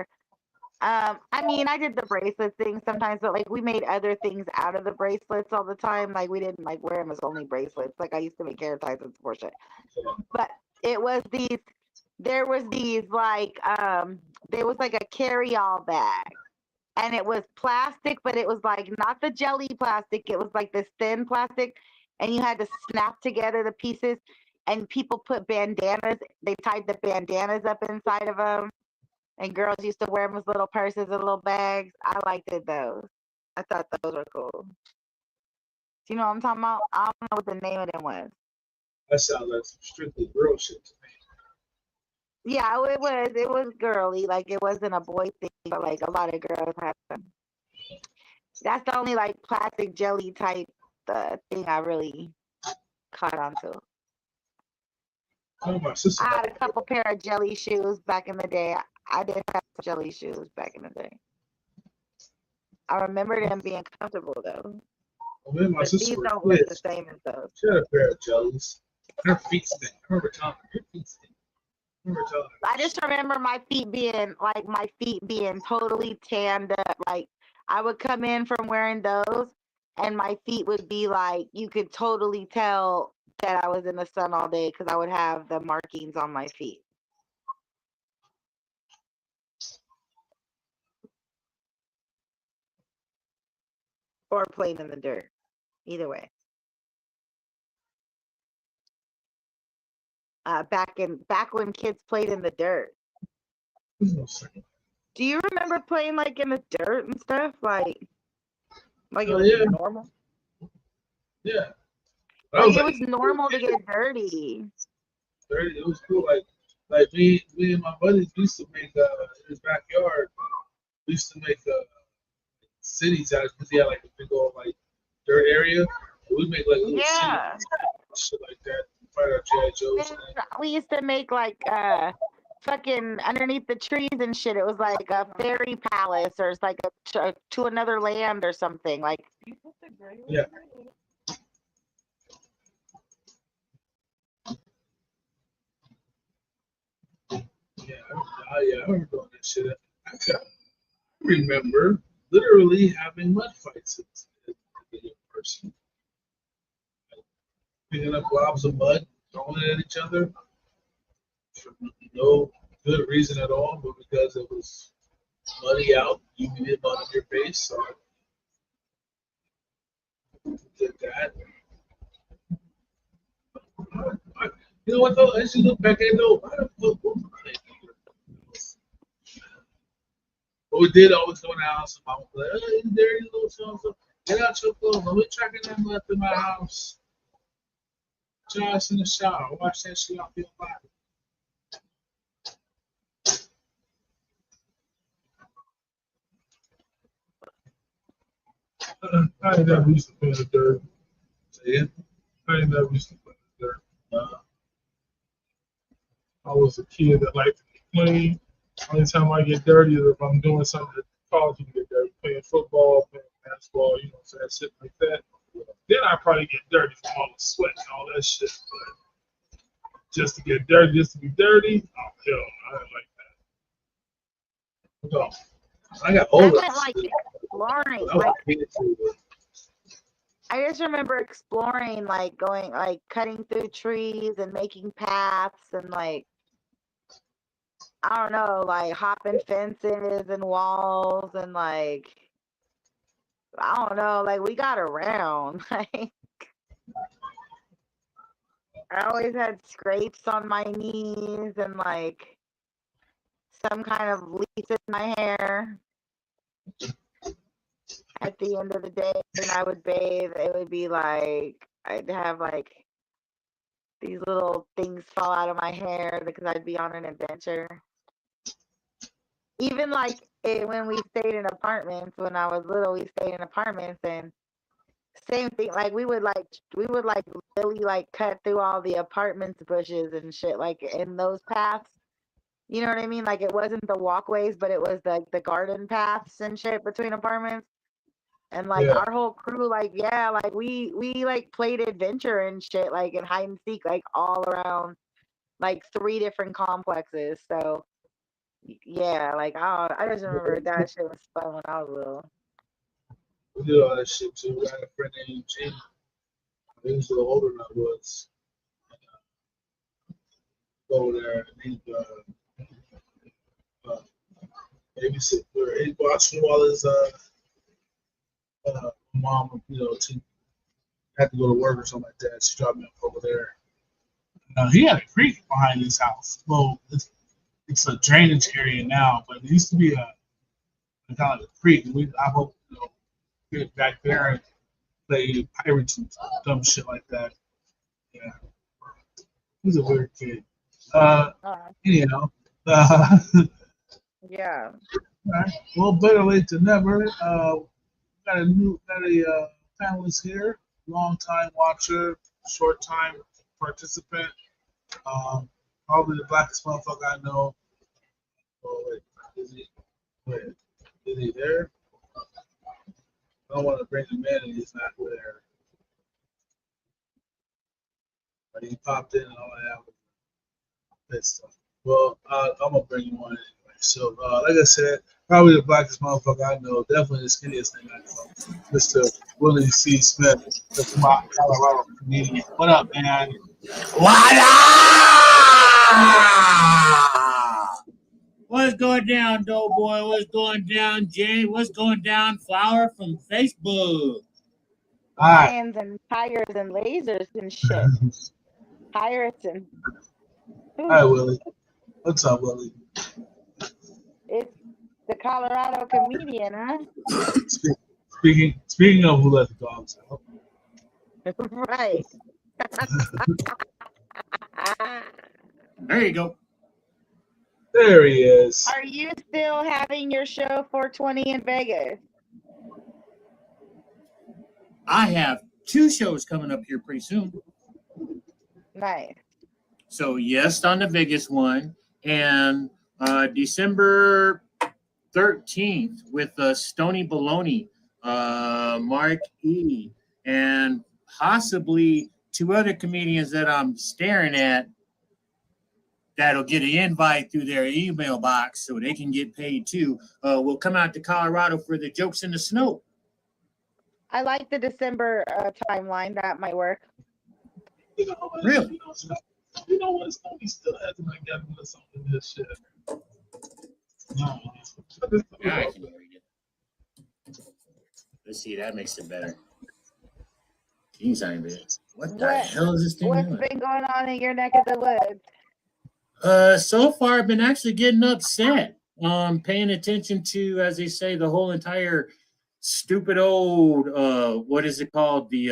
I mean, I did the bracelet thing sometimes, but like we made other things out of the bracelets all the time. Like we didn't like wear them as only bracelets. Like I used to make hair ties and sports shit. But it was there was there was like a carry-all bag. And it was plastic, but it was like not the jelly plastic. It was like this thin plastic, and you had to snap together the pieces. And people put bandanas. They tied the bandanas up inside of them. And girls used to wear them as little purses and little bags. I liked those. I thought those were cool. Do you know what I'm talking about? I don't know what the name of them was. That sounds like some strictly girl shit to me. Yeah, it was girly. Like it wasn't a boy thing, but like a lot of girls had them. That's the only like plastic jelly type thing I really caught on to. Oh, my sister. I had a couple pair of jelly shoes back in the day. I did have jelly shoes back in the day. I remember them being comfortable though. Well, me and my But sister these were don't look kids. the same as those. She had a pair of jellies. Her feet stink. I remember telling her, your feet stink. I remember telling her. I just remember my feet being totally tanned up. Like I would come in from wearing those and my feet would be like, you could totally tell that I was in the sun all day because I would have the markings on my feet. Or playing in the dirt. Either way. Back when kids played in the dirt. Do you remember playing like in the dirt and stuff? Like it was normal? Yeah. Like it was normal to get dirty. Dirty. It was cool. Like me and my buddies used to make in his backyard. We used to make cities out because he had like a big old like dirt area. We'd make like little cities, shit like that. Fight our G.I. Joes. We used to make like fucking underneath the trees and shit. It was like a fairy palace or it's like to another land or something. Like yeah. I remember doing that shit. I remember literally having mud fights at the person. Picking up globs of mud, throwing it at each other for no good reason at all, but because it was muddy out, you needed mud on your face, so I did that. You know what though? As you look back at it though, why the fuck was I? But we did always go in the house and mom was like, hey, you dirty little so get out your clothes. Let me tracking that mud through my house. Just in the shower. Wash that shit off your body. I ain't never used to play in the dirt. Yeah. I ain't never used to play in the dirt. I was a kid that liked to play. Only time I get dirty is if I'm doing something that causes me to get dirty. Playing football, playing basketball, you know what I'm saying? Shit like that. Then I probably get dirty from all the sweat and all that shit. But just to get dirty, just to be dirty, oh hell, I didn't like that. No. I got older. I like exploring. I just remember exploring, like going, like cutting through trees and making paths and like, I don't know, like hopping fences and walls and like, I don't know, like we got around. Like, I always had scrapes on my knees and like some kind of leaves in my hair. At the end of the day, when I would bathe, it would be like I'd have like these little things fall out of my hair because I'd be on an adventure. Even like when we stayed in apartments when I was little, we stayed in apartments and same thing. Like we would really like cut through all the apartments bushes and shit like in those paths. You know what I mean? Like it wasn't the walkways, but it was the garden paths and shit between apartments. And like Yeah. our whole crew, like yeah, like we like played adventure and shit, like in hide and seek, like all around like 3 different complexes. So yeah, like I just remember that shit was fun when I was little. We did all that shit too. We had a friend named Jim. He was a little older than I was. Go over there and he babysit for he watched him while his mom, she had to go to work or something like that. She dropped me off over there. He had a creek behind his house. Well, it's a drainage area now, but it used to be a kind of a creek. I hope get back there and play pirates and dumb shit like that. Yeah, he's a weird kid. Anyhow, Yeah. right. Well, better late than never. Got a panelist here, long time watcher, short time participant. Probably the blackest motherfucker I know. Oh wait, is he there? I don't want to bring him in and he's not there. But he popped in and all that was that stuff. Well, I'm gonna bring you on anyway. So, like I said, probably the blackest motherfucker I know, definitely the skinniest thing I know, Mr. Willie C. Smith, the Colorado comedian. What up, man? What up? What's going down, Doughboy? What's going down, Jay? What's going down, Flower from Facebook? Lions and tigers and lasers and shit. Pirates and. Hi, Willie. What's up, Willie? It's the Colorado comedian, huh? Speaking of who let the dogs out. Right. There you go. There he is. Are you still having your show 420 in Vegas? I have 2 shows coming up here pretty soon. Nice. So, yes, on the Vegas one. And December 13th with Stony Baloney, Mark E. And possibly 2 other comedians that I'm staring at that'll get an invite through their email box so they can get paid too. We'll come out to Colorado for the Jokes in the Snow. I like the December timeline. That might work. Really? You know what? Stoney still hasn't gotten to something in this shit. No. Yeah, I can read it. Let's see, that makes it better. King's Iron What the hell is this thing What's doing? been going on in your neck of the woods? So far I've been actually getting upset. Paying attention to, as they say, the whole entire stupid old what is it called? The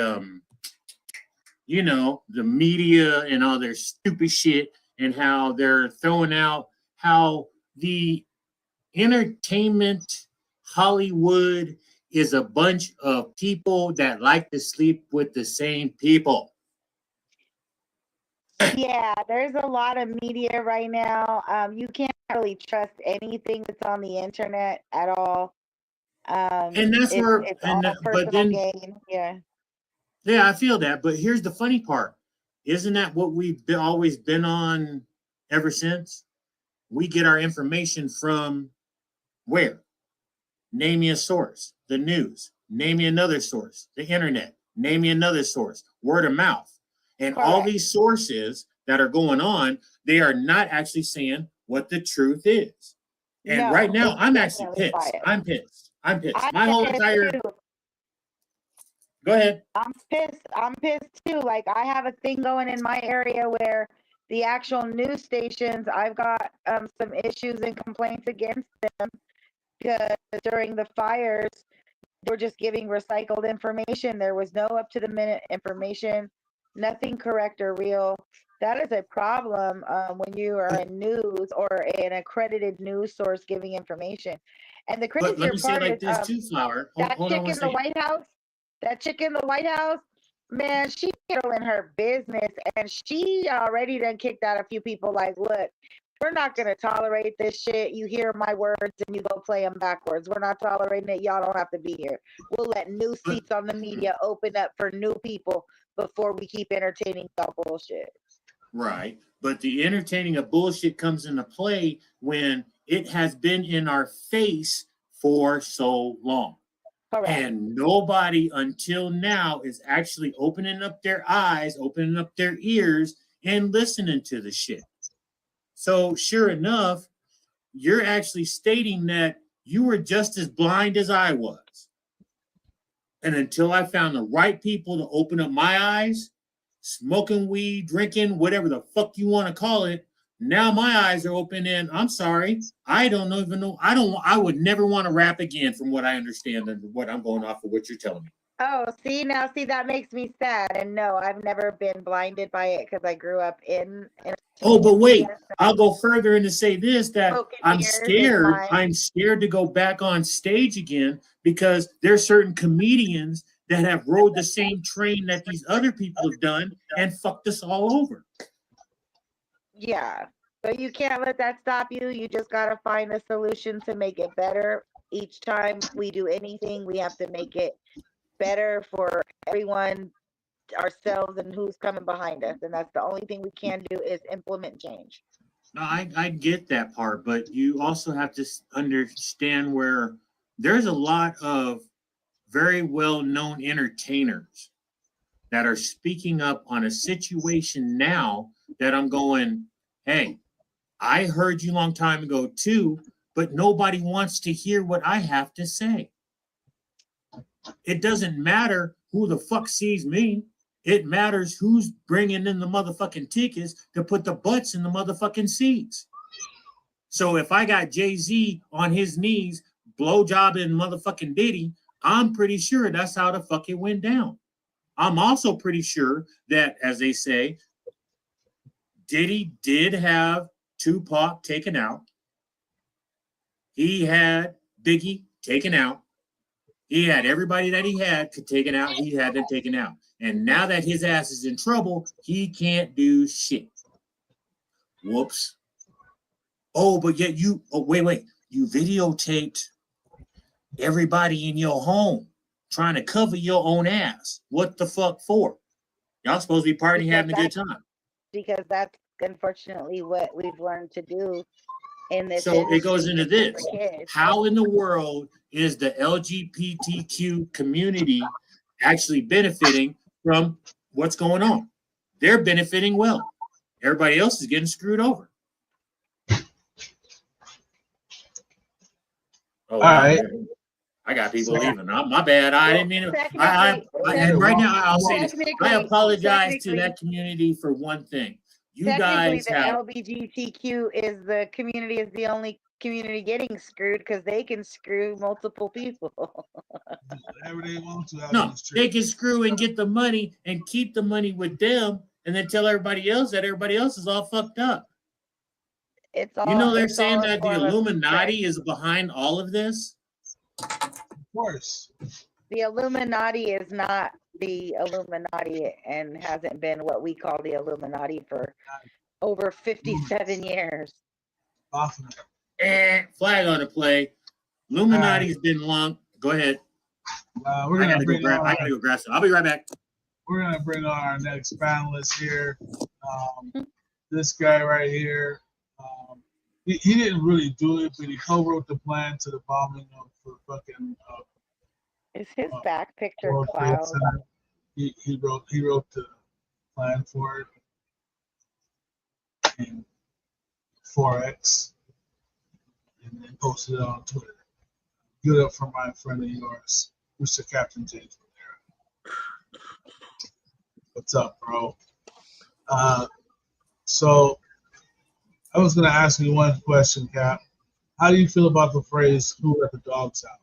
the media and all their stupid shit and how they're throwing out how the entertainment Hollywood is a bunch of people that like to sleep with the same people. Yeah, there's a lot of media right now. You can't really trust anything that's on the internet at all. And that's where, it's and all but personal then, gain. Yeah. yeah, I feel that. But here's the funny part: isn't that what we've always been on ever since? We get our information from where? Name me a source. The news. Name me another source. The internet. Name me another source. Word of mouth. And Correct. all these sources that are going on, they are not actually saying what the truth is. And No, right now, it's I'm actually definitely pissed. biased. I'm pissed. I'm pissed. I'm My whole pissed entire. too. Go ahead. I'm pissed too. Like I have a thing going in my area where the actual news stations, I've got some issues and complaints against them because during the fires, they were just giving recycled information. There was no up to the minute information. nothing correct or real. That is a problem when you are in news or an accredited news source giving information. And the But let crazier me say it part like is this too, Flower. that Hold on chick one in the second. White House, that chick in the White House, man, she handling her business, and she already done kicked out a few people. Like, look, we're not gonna tolerate this shit. You hear my words and you go play them backwards. We're not tolerating it. Y'all don't have to be here. We'll let new seats on the media open up for new people before we keep entertaining y'all bullshit. Right. But the entertaining of bullshit comes into play when it has been in our face for so long. Correct. And nobody until now is actually opening up their eyes, opening up their ears, and listening to the shit. So sure enough, you're actually stating that you were just as blind as I was. And until I found the right people to open up my eyes, smoking weed, drinking, whatever the fuck you want to call it, now my eyes are open and I'm sorry, I don't even know. I would never want to rap again from what I understand and what I'm going off of what you're telling me. Oh, see, that makes me sad. And no, I've never been blinded by it because I grew up in Oh, but wait, I'll go further and to say this, that Smoking I'm mirrors is scared. mine. I'm scared to go back on stage again because there's certain comedians that have rode the same train that these other people have done and fucked us all over. Yeah, but you can't let that stop you. You just got to find a solution to make it better. Each time we do anything, we have to make it better for everyone, ourselves, and who's coming behind us. And that's the only thing we can do is implement change. No, I get that part, but you also have to understand where there's a lot of very well-known entertainers that are speaking up on a situation now that I'm going, hey, I heard you a long time ago too, but nobody wants to hear what I have to say. It doesn't matter who the fuck sees me. It matters who's bringing in the motherfucking tickets to put the butts in the motherfucking seats. So if I got Jay-Z on his knees, blowjobbing motherfucking Diddy, I'm pretty sure that's how the fuck it went down. I'm also pretty sure that, as they say, Diddy did have Tupac taken out. He had Biggie taken out. He had everybody that he had taken out. He had them taken out. And now that his ass is in trouble, he can't do shit. Whoops. Oh, but yet you, wait. You videotaped everybody in your home trying to cover your own ass. What the fuck for? Y'all supposed to be partying, having a good time. Because that's unfortunately what we've learned to do in this. So it goes into this. How in the world is the LGBTQ community actually benefiting from what's going on? They're benefiting well. Everybody else is getting screwed over. Oh, all right. I got people leaving. My bad. I didn't mean to. And right now, I'll say this. I apologize to that community for one thing. You guys have LGBTQ is the only community getting screwed because they can screw multiple people. Whatever they want to. No, they can screw and get the money and keep the money with them, and then tell everybody else that everybody else is all fucked up. It's all, you know, they're saying that the Illuminati is behind all of this. Of course. The Illuminati is not the Illuminati and hasn't been what we call the Illuminati for over 57 years. Awesome. Flag on the play. Illuminati's been long. Go ahead. We're gonna I gotta go grab some. I'll be right back. We're gonna bring on our next panelist here. This guy right here. He didn't really do it, but he co-wrote the plan to the bombing of the fucking. Is his back picture World Trade cloud? Center. He wrote the plan for it. And 4X, and then posted it on Twitter. Good up for my friend of yours, Mr. Captain James Valera. What's up, bro? So I was gonna ask you one question, Cap. How do you feel about the phrase "Who let the dogs out"?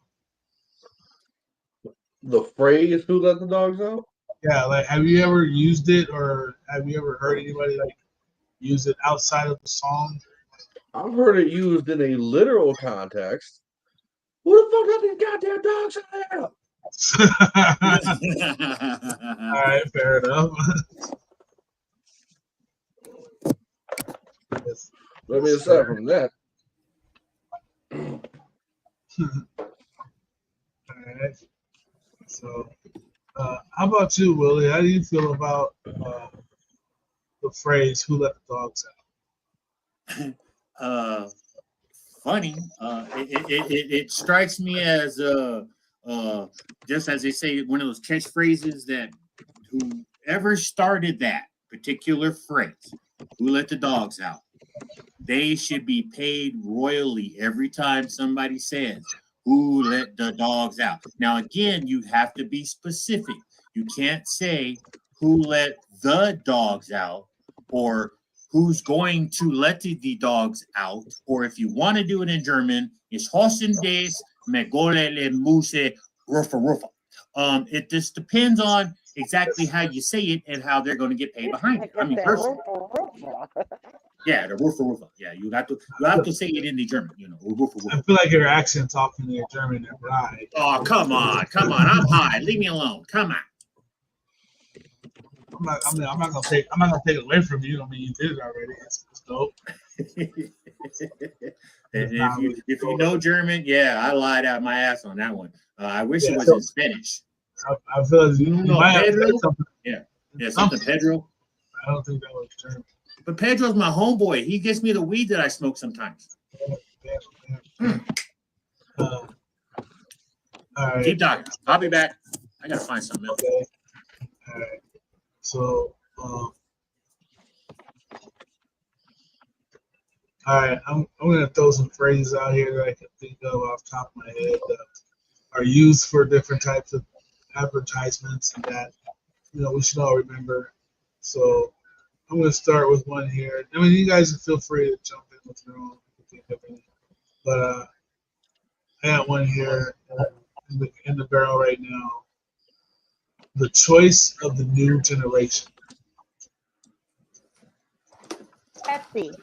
The phrase "Who let the dogs out"? Yeah, like have you ever used it, or have you ever heard anybody like use it outside of the song? I've heard it used in a literal context. Who the fuck got these goddamn dogs in there? All right, fair enough. Let me aside from that. All right. So, how about you, Willie? How do you feel about the phrase "Who let the dogs out"? Funny. It strikes me as just as they say, one of those catchphrases that whoever started that particular phrase, "Who let the dogs out," they should be paid royally every time somebody says, "Who let the dogs out?" Now, again, you have to be specific. You can't say, "Who let the dogs out," or "Who's going to let the dogs out?" Or if you want to do it in German, it's "Hossen des Megole le Muse Ruffa Ruffa." It just depends on exactly how you say it and how they're going to get paid behind it. I mean, personally. Yeah, the Ruffa Ruffa. Yeah, you have to say it in the German, Ruffa Ruffa. I feel like your accent talking to your German is right. Oh, come on. I'm high. Leave me alone. Come on. I'm not gonna take it away from you. I mean, you did it already. It's dope. if you know German, yeah, I lied out my ass on that one. I wish it was in Spanish. I feel like you might have Pedro. said something. Yeah, something Pedro. I don't think that was German. But Pedro's my homeboy. He gives me the weed that I smoke sometimes. All right. Keep talking. I'll be back. I gotta find something else. Okay. All right. So, all right, I'm gonna throw some phrases out here that I can think of off the top of my head that are used for different types of advertisements and that we should all remember. So I'm gonna start with one here. I mean, you guys can feel free to jump in with your own if you think of any. But I got one here in the barrel right now. The choice of the new generation. Pepsi.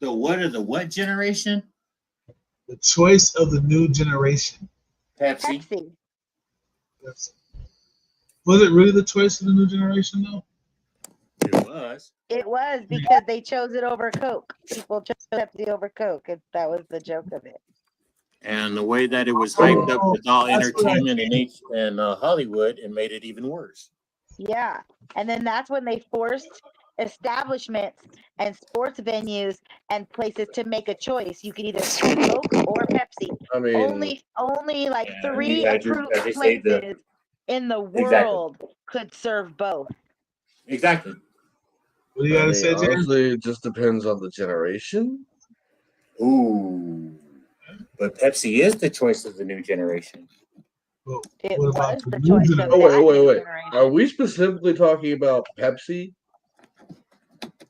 The what of the what generation? The choice of the new generation. Pepsi. Pepsi. Was it really the choice of the new generation, though? It was. It was because they chose it over Coke. People chose Pepsi over Coke. That was the joke of it. And the way that it was hyped up with all entertainment and Hollywood, and made it even worse. Yeah, and then that's when they forced establishments and sports venues and places to make a choice. You could either Coke or Pepsi. I mean, only like 3 approved places in the world could serve both. Exactly. What do you gotta say, Jay? Honestly, it just depends on the generation. Ooh. But Pepsi is the choice of the new generation. Well, It what about was the the new choice of generation? that Wait. generation. Are we specifically talking about Pepsi?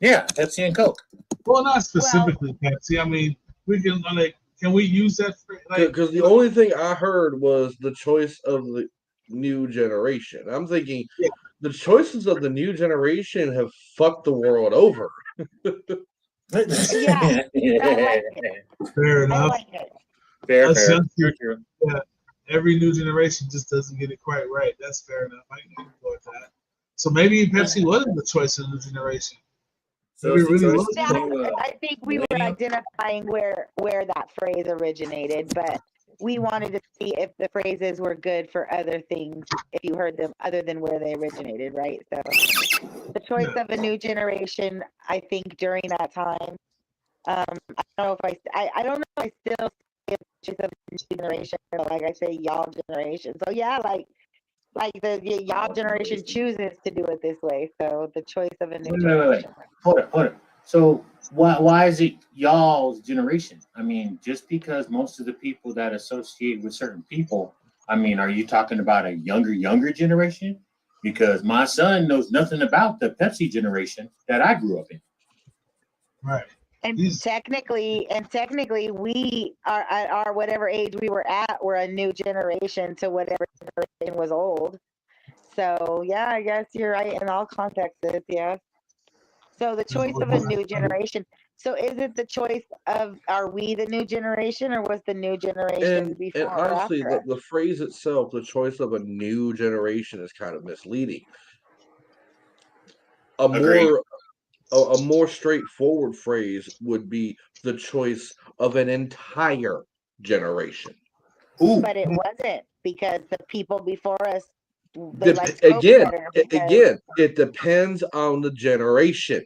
Yeah, Pepsi and Coke. Well, not specifically Pepsi. I mean, we can can we use that for Because the only thing I heard was the choice of the new generation. I'm thinking the choices of the new generation have fucked the world over. Yeah, I like it. Fair enough. I like it. Fair. Yeah, every new generation just doesn't get it quite right. That's fair enough. I can go with that. So maybe Pepsi wasn't the choice of the new generation. So Maybe it really was. I think we were identifying where that phrase originated, but we wanted to see if the phrases were good for other things, if you heard them other than where they originated, right? So the choice of a new generation, I think during that time, I don't know if I don't know if I still say the choice of a new generation, or like I say, y'all generation. So yeah, like the y'all generation chooses to do it this way. So the choice of a new generation. Hold it. So why is it y'all's generation? I mean, just because most of the people that associate with certain people, I mean, are you talking about a younger generation? Because my son knows nothing about the Pepsi generation that I grew up in. Right. And technically, we are at our whatever age we were at, we're a new generation to whatever generation was old. So yeah, I guess you're right in all contexts. Yeah. So the choice of a new generation. So is it the choice of are we the new generation, or was the new generation before And or honestly, after? the phrase itself, the choice of a new generation, is kind of misleading. Agreed. A more straightforward phrase would be the choice of an entire generation. Ooh. But it wasn't, because the people before us, they liked COVID Again, better because again, it depends on the generation.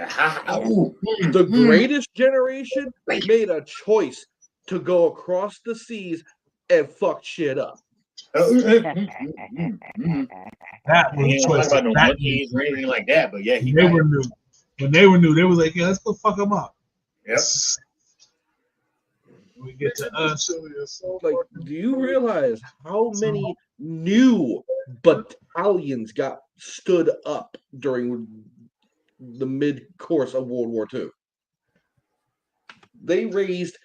Ooh. The greatest generation made a choice to go across the seas and fuck shit up. That was a choice. about no monkeys or anything like that, but yeah, They were new. When they were new, they was like, "Yeah, let's go fuck them up." Yep. We get to us. Like, do you realize how many new battalions got stood up during the mid-course of World War II? They raised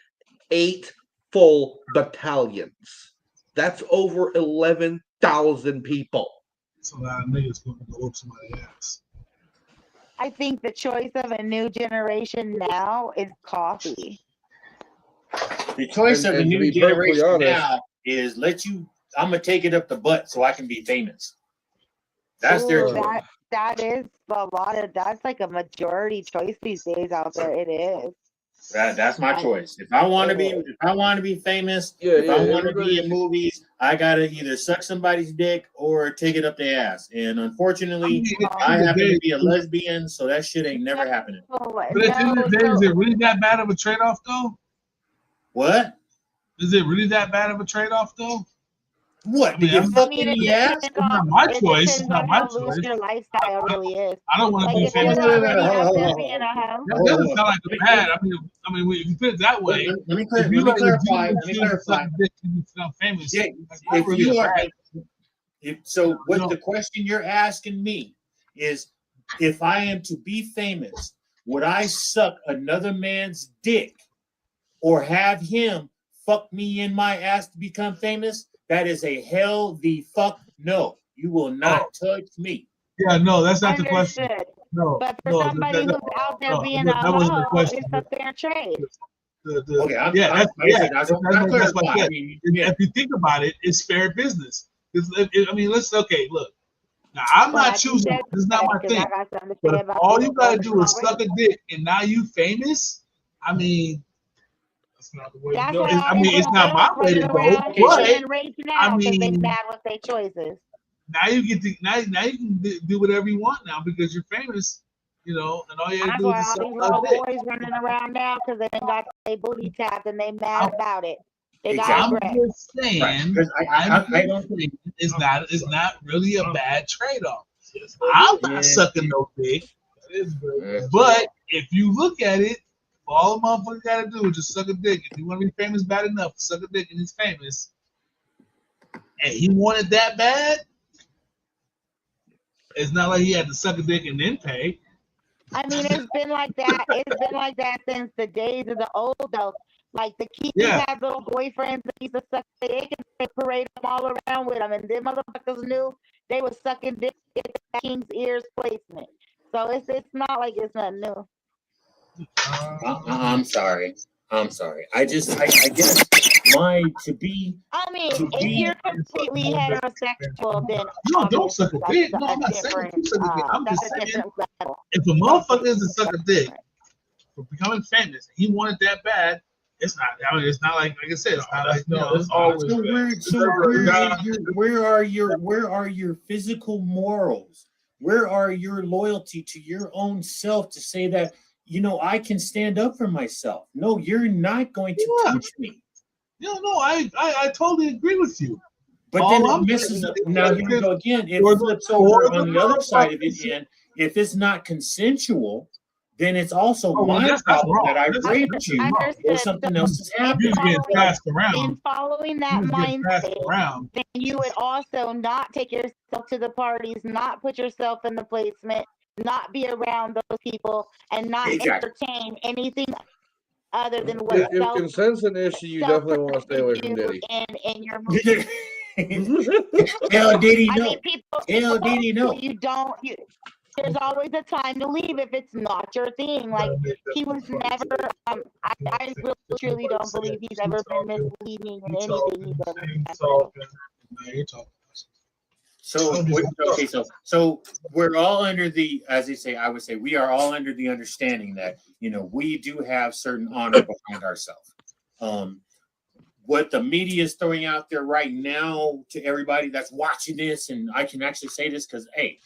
8 full battalions. That's over 11,000 people. So a lot of niggas going to go whoop somebody's ass. I think the choice of a new generation now is coffee. The choice of the And to new be perfectly generation honest, now is I'm gonna take it up the butt so I can be famous. That's their Ooh, choice. that is that's like a majority choice these days out there. It is. That's my choice. If I want to be famous, if I want to be in movies, I gotta either suck somebody's dick or take it up their ass. And unfortunately, I happen to be a lesbian, so that shit ain't never happening. But at the end of the day, is it really that bad of a trade-off, though? What? Is it really that bad of a trade-off, though? What? To get fucked in the ass? It's not my choice. It's not my choice. Your lifestyle really is. I don't want to be If you're famous. already out there being a hoe. That doesn't sound like a bad. I mean, if you put it that way, let me clarify. Famous. Yeah, if you are, so what the question you're asking me is, if I am to be famous, would I suck another man's dick or have him fuck me in my ass to become famous? That is a hell the fuck no. You will not touch me. Yeah, no, that's not the question. No, but for somebody who's out there being a hoe, it's a fair trade. Okay, that's what I said. If you think about it, it's fair business. Look. Now, I'm not choosing. This is not my thing. But if all you gotta do is suck a dick, and now you famous. I mean, that's not the way to go. It's not my way to go. But they bad with their choices. Now you get to now you can do whatever you want now because you're famous, and all you have to do is suck a dick. Boys running around now because they got their booty tapped and they mad about it. They got I'm just saying, I don't think it's not really a bad trade-off. I'm not sucking no dick, but if you look at it, all the motherfucker gotta do is just suck a dick. If you want to be famous bad enough, suck a dick and he's famous, and he wanted that bad. It's not like he had to suck a dick and then pay. I mean, it's been like that. It's been like that since the days of the old though. Like the kids had little boyfriends that used to suck their dick and they parade them all around with them, and them motherfuckers knew they was sucking dick at the King's Ears placement. So it's not like it's nothing new. I'm sorry. I guess to be. I mean, if you're completely heterosexual, then don't suck a dick. No, I'm not saying you suck a dick. I'm just saying if a motherfucker is to suck a dick for becoming famous, and he wanted that bad. It's not. I mean, it's not like I said. It's not like it's always. Where are your physical morals? Where are your loyalty to your own self to say that I can stand up for myself? No, you're not going to touch me. No, I totally agree with you. But then it messes up. Now here we go again. It flips over on the other side of it, and if it's not consensual, then it's also my problem that I raped you or something else has happened. In following that mindset, then you would also not take yourself to the parties, not put yourself in the placement, not be around those people, and not entertain anything other than what if consent's an issue, you definitely want to stay away from Diddy. In your movie. Hell did he I know? mean, people. Hell did he know? You don't. There's always a time to leave if it's not your thing. Like he was never. I really truly don't believe he's ever been misleading in anything he's ever done. So okay, so we're all under the, as they say, I would say we are all under the understanding that we do have certain honor behind ourselves. What the media is throwing out there right now to everybody that's watching this, and I can actually say this because hey,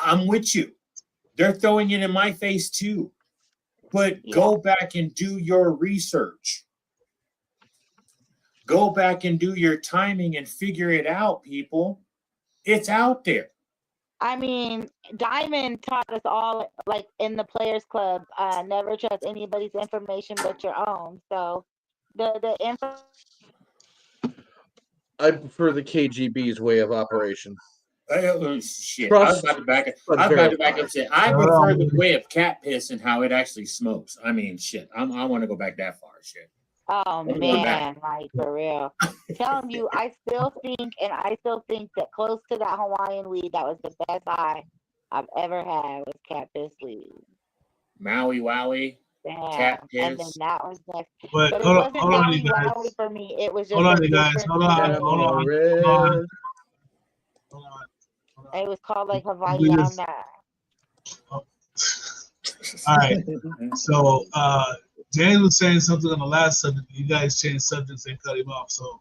I'm with you. They're throwing it in my face too. But go back and do your research. Go back and do your timing and figure it out, people. It's out there. I mean, Diamond taught us all, like in the Players Club, never trust anybody's information but your own. So the info. I prefer the KGB's way of operation. Shit. Trust, I was about to back up. but I was about to back verify. up and say I prefer the way of cat piss and how it actually smokes. I mean, shit. I want to go back that far. Shit. Oh man, like for real. Telling you, I still think that close to that Hawaiian weed, that was the best high I've ever had was cat piss weed. Maui Wowie. Damn. Cat piss. And then that was next. But it hold wasn't on, Maui you guys. Wowie for me. It was just Hold on, a you guys. different- Hold on. It was called like We Hawaiiana. just- All right. So James was saying something on the last subject. You guys changed subjects and cut him off. So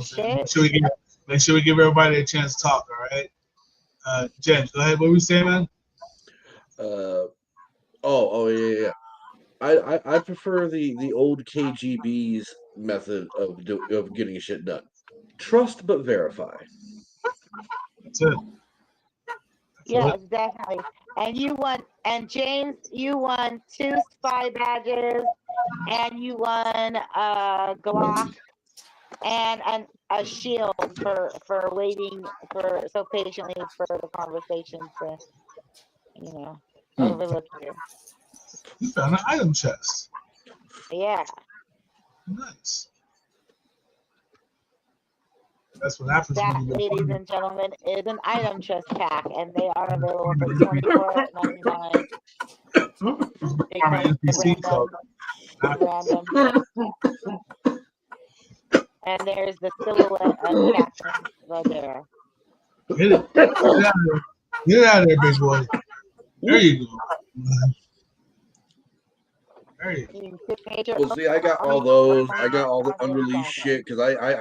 shit. Make sure we give everybody a chance to talk. All right. James, go ahead. What were you saying, man? Yeah. I prefer the old KGB's method of getting shit done. Trust but verify. That's it. Yes, definitely. And you won, and James, you won 2 spy badges, and you won a Glock and a shield for waiting for so patiently for the conversation to, overlook you. You found an item chest. Yeah. Nice. That's what happens That, when you ladies and gentlemen, is an item chest pack, and they are available for $24.99. They come with random. And there's the silhouette of Captain Rodero. Get it. Get out of there, big boy. There you go. Well, see, I got all those. I got all the unreleased shit because I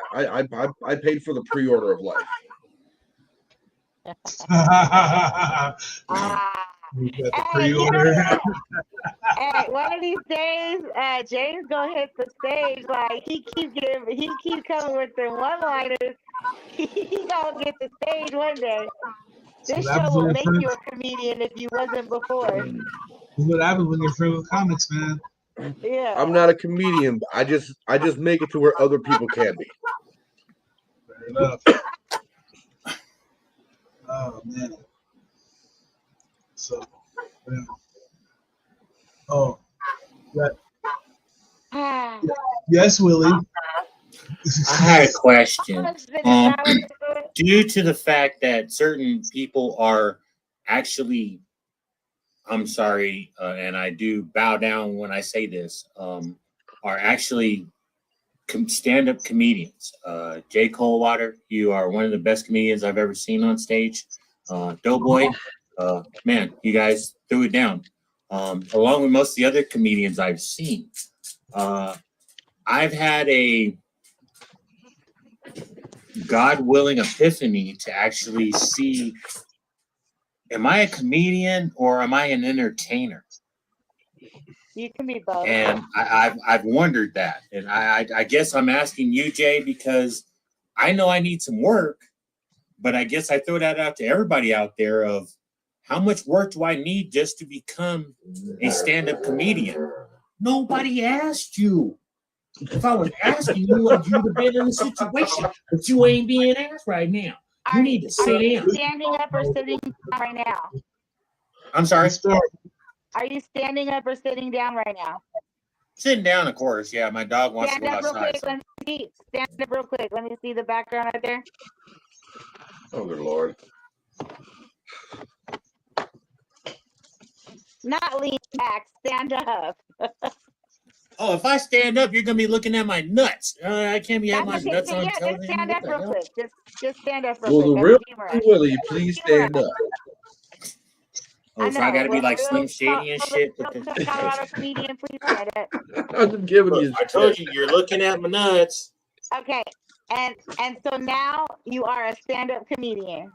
paid for the pre-order of life. You got the pre-order. Hey, one of these days, James gonna hit the stage. Like he keep coming with the one-liners. He gonna get the stage one day. This show will make you a comedian if you wasn't before. This is what happens when you're friends with comics, man. Yeah. I'm not a comedian. I just make it to where other people can be. Fair enough. Oh man. So, yeah. Oh, yeah. Yes, Willie. I had a question. Due to the fact that certain people are actually, I'm sorry, and I do bow down when I say this, are actually stand-up comedians. Jay Coldwater, you are one of the best comedians I've ever seen on stage. Doughboii, man, you guys threw it down. Along with most of the other comedians I've seen. I've had a God-willing epiphany to actually see, am I a comedian or am I an entertainer? You can be both. And I've wondered that. And I guess I'm asking you, Jay, because I know I need some work, but I guess I throw that out to everybody out there of how much work do I need just to become a stand-up comedian? Nobody asked you. If I was asking you, you'd have been in a situation, but you ain't being asked right now. You need to sit down. Standing up or sitting down right now? I'm sorry? Are you standing up or sitting down right now? Sitting down, of course. Yeah, my dog wants to go outside. stand up real quick. Let me see the background right there. Oh, good Lord. Not lean back, stand up. Oh, if I stand up, you're gonna be looking at my nuts. I can't be having my That's okay. nuts on Yeah, just television. stand What up the real hell? quick. Just stand up real Will quick. the That's real humorous. Willie please stand up? Oh, so I gotta be like Slim Shady and shit. Colorado comedian, please stand up. I'm just giving Look, you. I told you, you're looking at my nuts. Okay, and so now you are a stand-up comedian.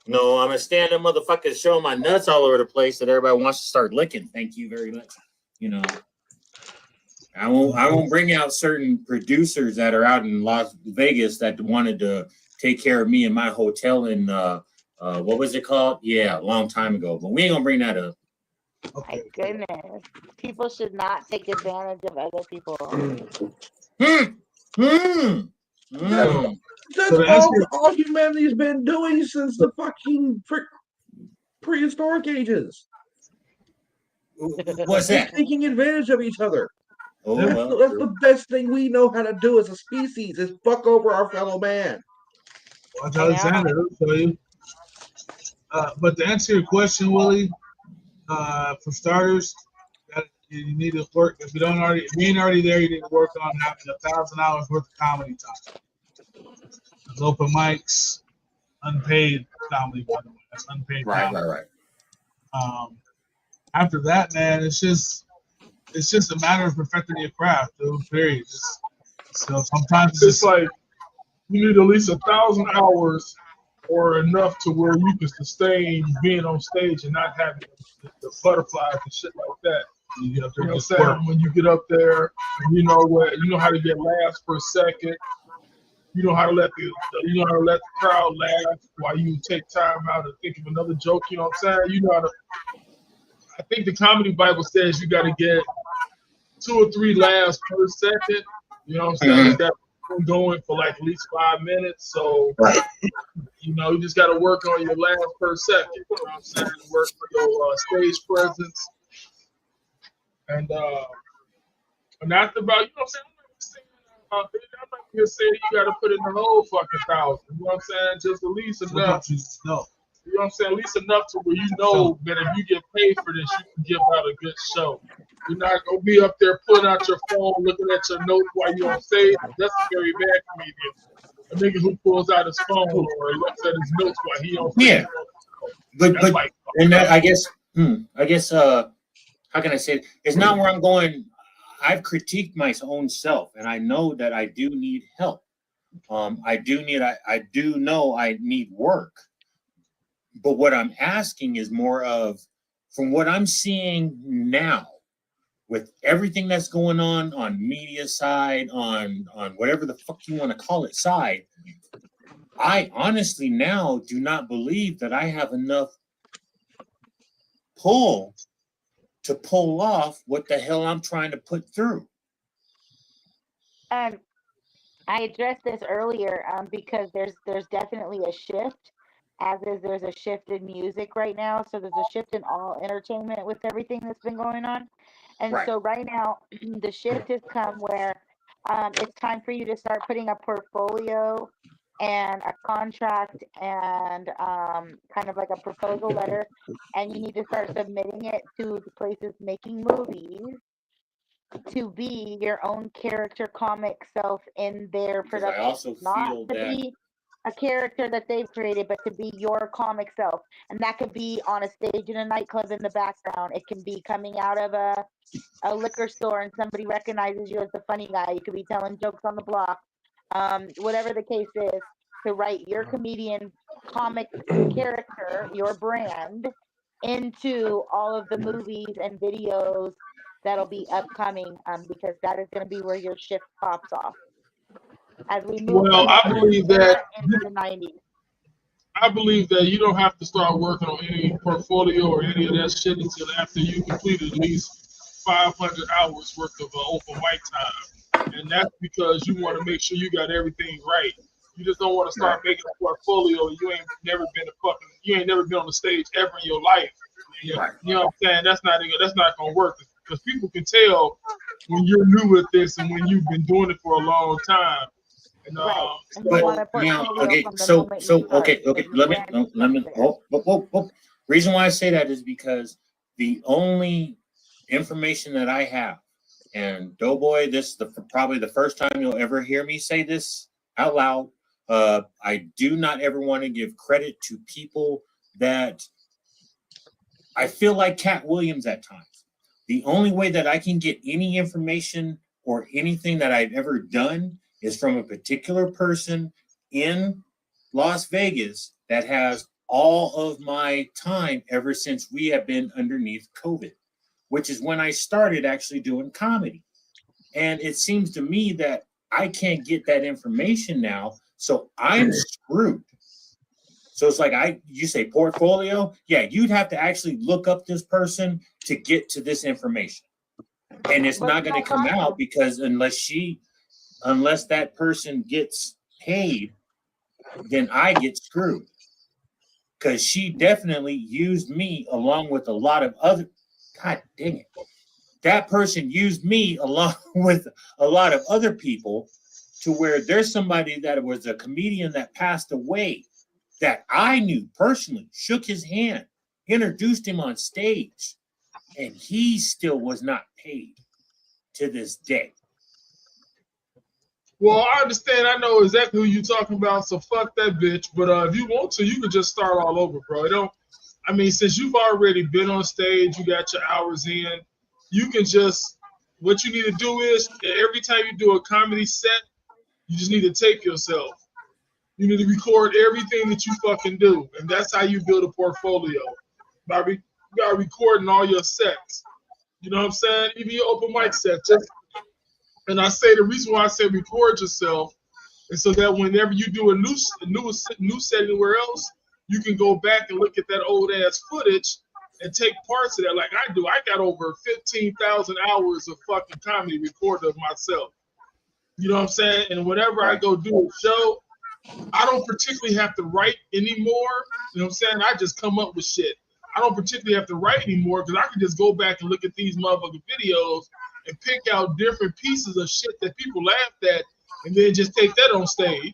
No, I'm a stand-up motherfucker showing my nuts all over the place that everybody wants to start licking. Thank you very much. You know, I won't bring out certain producers that are out in Las Vegas that wanted to take care of me in my hotel in what was it called? Yeah, a long time ago. But we ain't gonna bring that up. My goodness, people should not take advantage of other people. That's all humanity's been doing since the fucking prehistoric ages. What's that? Taking advantage of each other. Oh, That's the best thing we know how to do as a species is fuck over our fellow man. Watch Alexander, he'll show you. But to answer your question, Willie, for starters, you need to work. If you ain't already there, you need to work on having 1,000 hours worth of comedy time. There's open mics, unpaid comedy, by the way. That's unpaid comedy. Right. After that, man, it's just a matter of perfecting your craft, dude. Period. So sometimes it's like you need at least 1,000 hours or enough to where you can sustain being on stage and not having the butterflies and shit like that. You get up there, you know what I'm saying? When you get up there, you know how to get laughs per second. You know how to let the crowd laugh while you take time out to think of another joke. You know what I'm saying? You know how to. I think the comedy Bible says you got to get 2 or 3 laughs per second. You know what I'm saying? You got going for like at least 5 minutes. So, you know, you just got to work on your laughs per second. You know what I'm saying? Work for your stage presence. And after about, you know what I'm saying? I'm not gonna say you gotta put in the whole fucking 1,000. You know what I'm saying? Just at least enough. You know what I'm saying? At least enough to where you know that if you get paid for this, you can give out a good show. You're not gonna be up there pulling out your phone, looking at your notes while you're on stage. That's a very bad comedian. A nigga who pulls out his phone or looks at his notes while he on stage. Yeah, but like, and that, I guess how can I say it? It's not where I'm going. I've critiqued my own self, and I know that I do need help. I do know I need work. But what I'm asking is more of, from what I'm seeing now, with everything that's going on media side, on whatever the fuck you want to call it side, I honestly now do not believe that I have enough pull to pull off what the hell I'm trying to put through. I addressed this earlier because there's definitely a shift, as is there's a shift in music right now. So there's a shift in all entertainment with everything that's been going on. And so right now, the shift has come where it's time for you to start putting a portfolio and a contract and kind of like a proposal letter, and you need to start submitting it to the places making movies to be your own character comic self in their production. I also not feel to that be a character that they've created, but to be your comic self. And that could be on a stage in a nightclub in the background. It can be coming out of a liquor store and somebody recognizes you as the funny guy. You could be telling jokes on the block. Whatever the case is, to write your comedian comic character, your brand, into all of the movies and videos that'll be upcoming, because that is going to be where your shift pops off. As we move I believe that into the 90s. I believe that you don't have to start working on any portfolio or any of that shit until after you complete at least 500 hours worth of open mic time. And that's because you want to make sure you got everything right. You just don't want to start making a portfolio. You ain't never been on the stage ever in your life. You know what I'm saying? That's not gonna work, because people can tell when you're new at this and when you've been doing it for a long time. And Right. And you want a portfolio okay, from the so moment you start. okay, So your let me brand is let me there. oh. Reason why I say that is because the only information that I have, and Doughboy, this is probably the first time you'll ever hear me say this out loud. I do not ever want to give credit to people that I feel like Cat Williams at times. The only way that I can get any information or anything that I've ever done is from a particular person in Las Vegas that has all of my time ever since we have been underneath COVID, which is when I started actually doing comedy. And it seems to me that I can't get that information now, so I'm screwed. So it's like you say portfolio, yeah, you'd have to actually look up this person to get to this information. And it's not going to come out because unless that person gets paid, then I get screwed. Because she definitely used me along with a lot of other, God dang it. That person used me along with a lot of other people to where there's somebody that was a comedian that passed away that I knew personally, shook his hand, introduced him on stage, and he still was not paid to this day. Well, I understand. I know exactly who you're talking about, so fuck that bitch. But if you want to, you can just start all over, bro. Since you've already been on stage, you got your hours in, you can just, what you need to do is, every time you do a comedy set, you just need to tape yourself. You need to record everything that you fucking do. And that's how you build a portfolio. By recording all your sets. You know what I'm saying? Even your open mic sets. And I say the reason why I say record yourself is so that whenever you do a new set anywhere else, you can go back and look at that old ass footage and take parts of that like I do. I got over 15,000 hours of fucking comedy recorded of myself. You know what I'm saying? And whenever I go do a show, I don't particularly have to write anymore. You know what I'm saying? I just come up with shit. I don't particularly have to write anymore because I can just go back and look at these motherfucking videos and pick out different pieces of shit that people laughed at and then just take that on stage.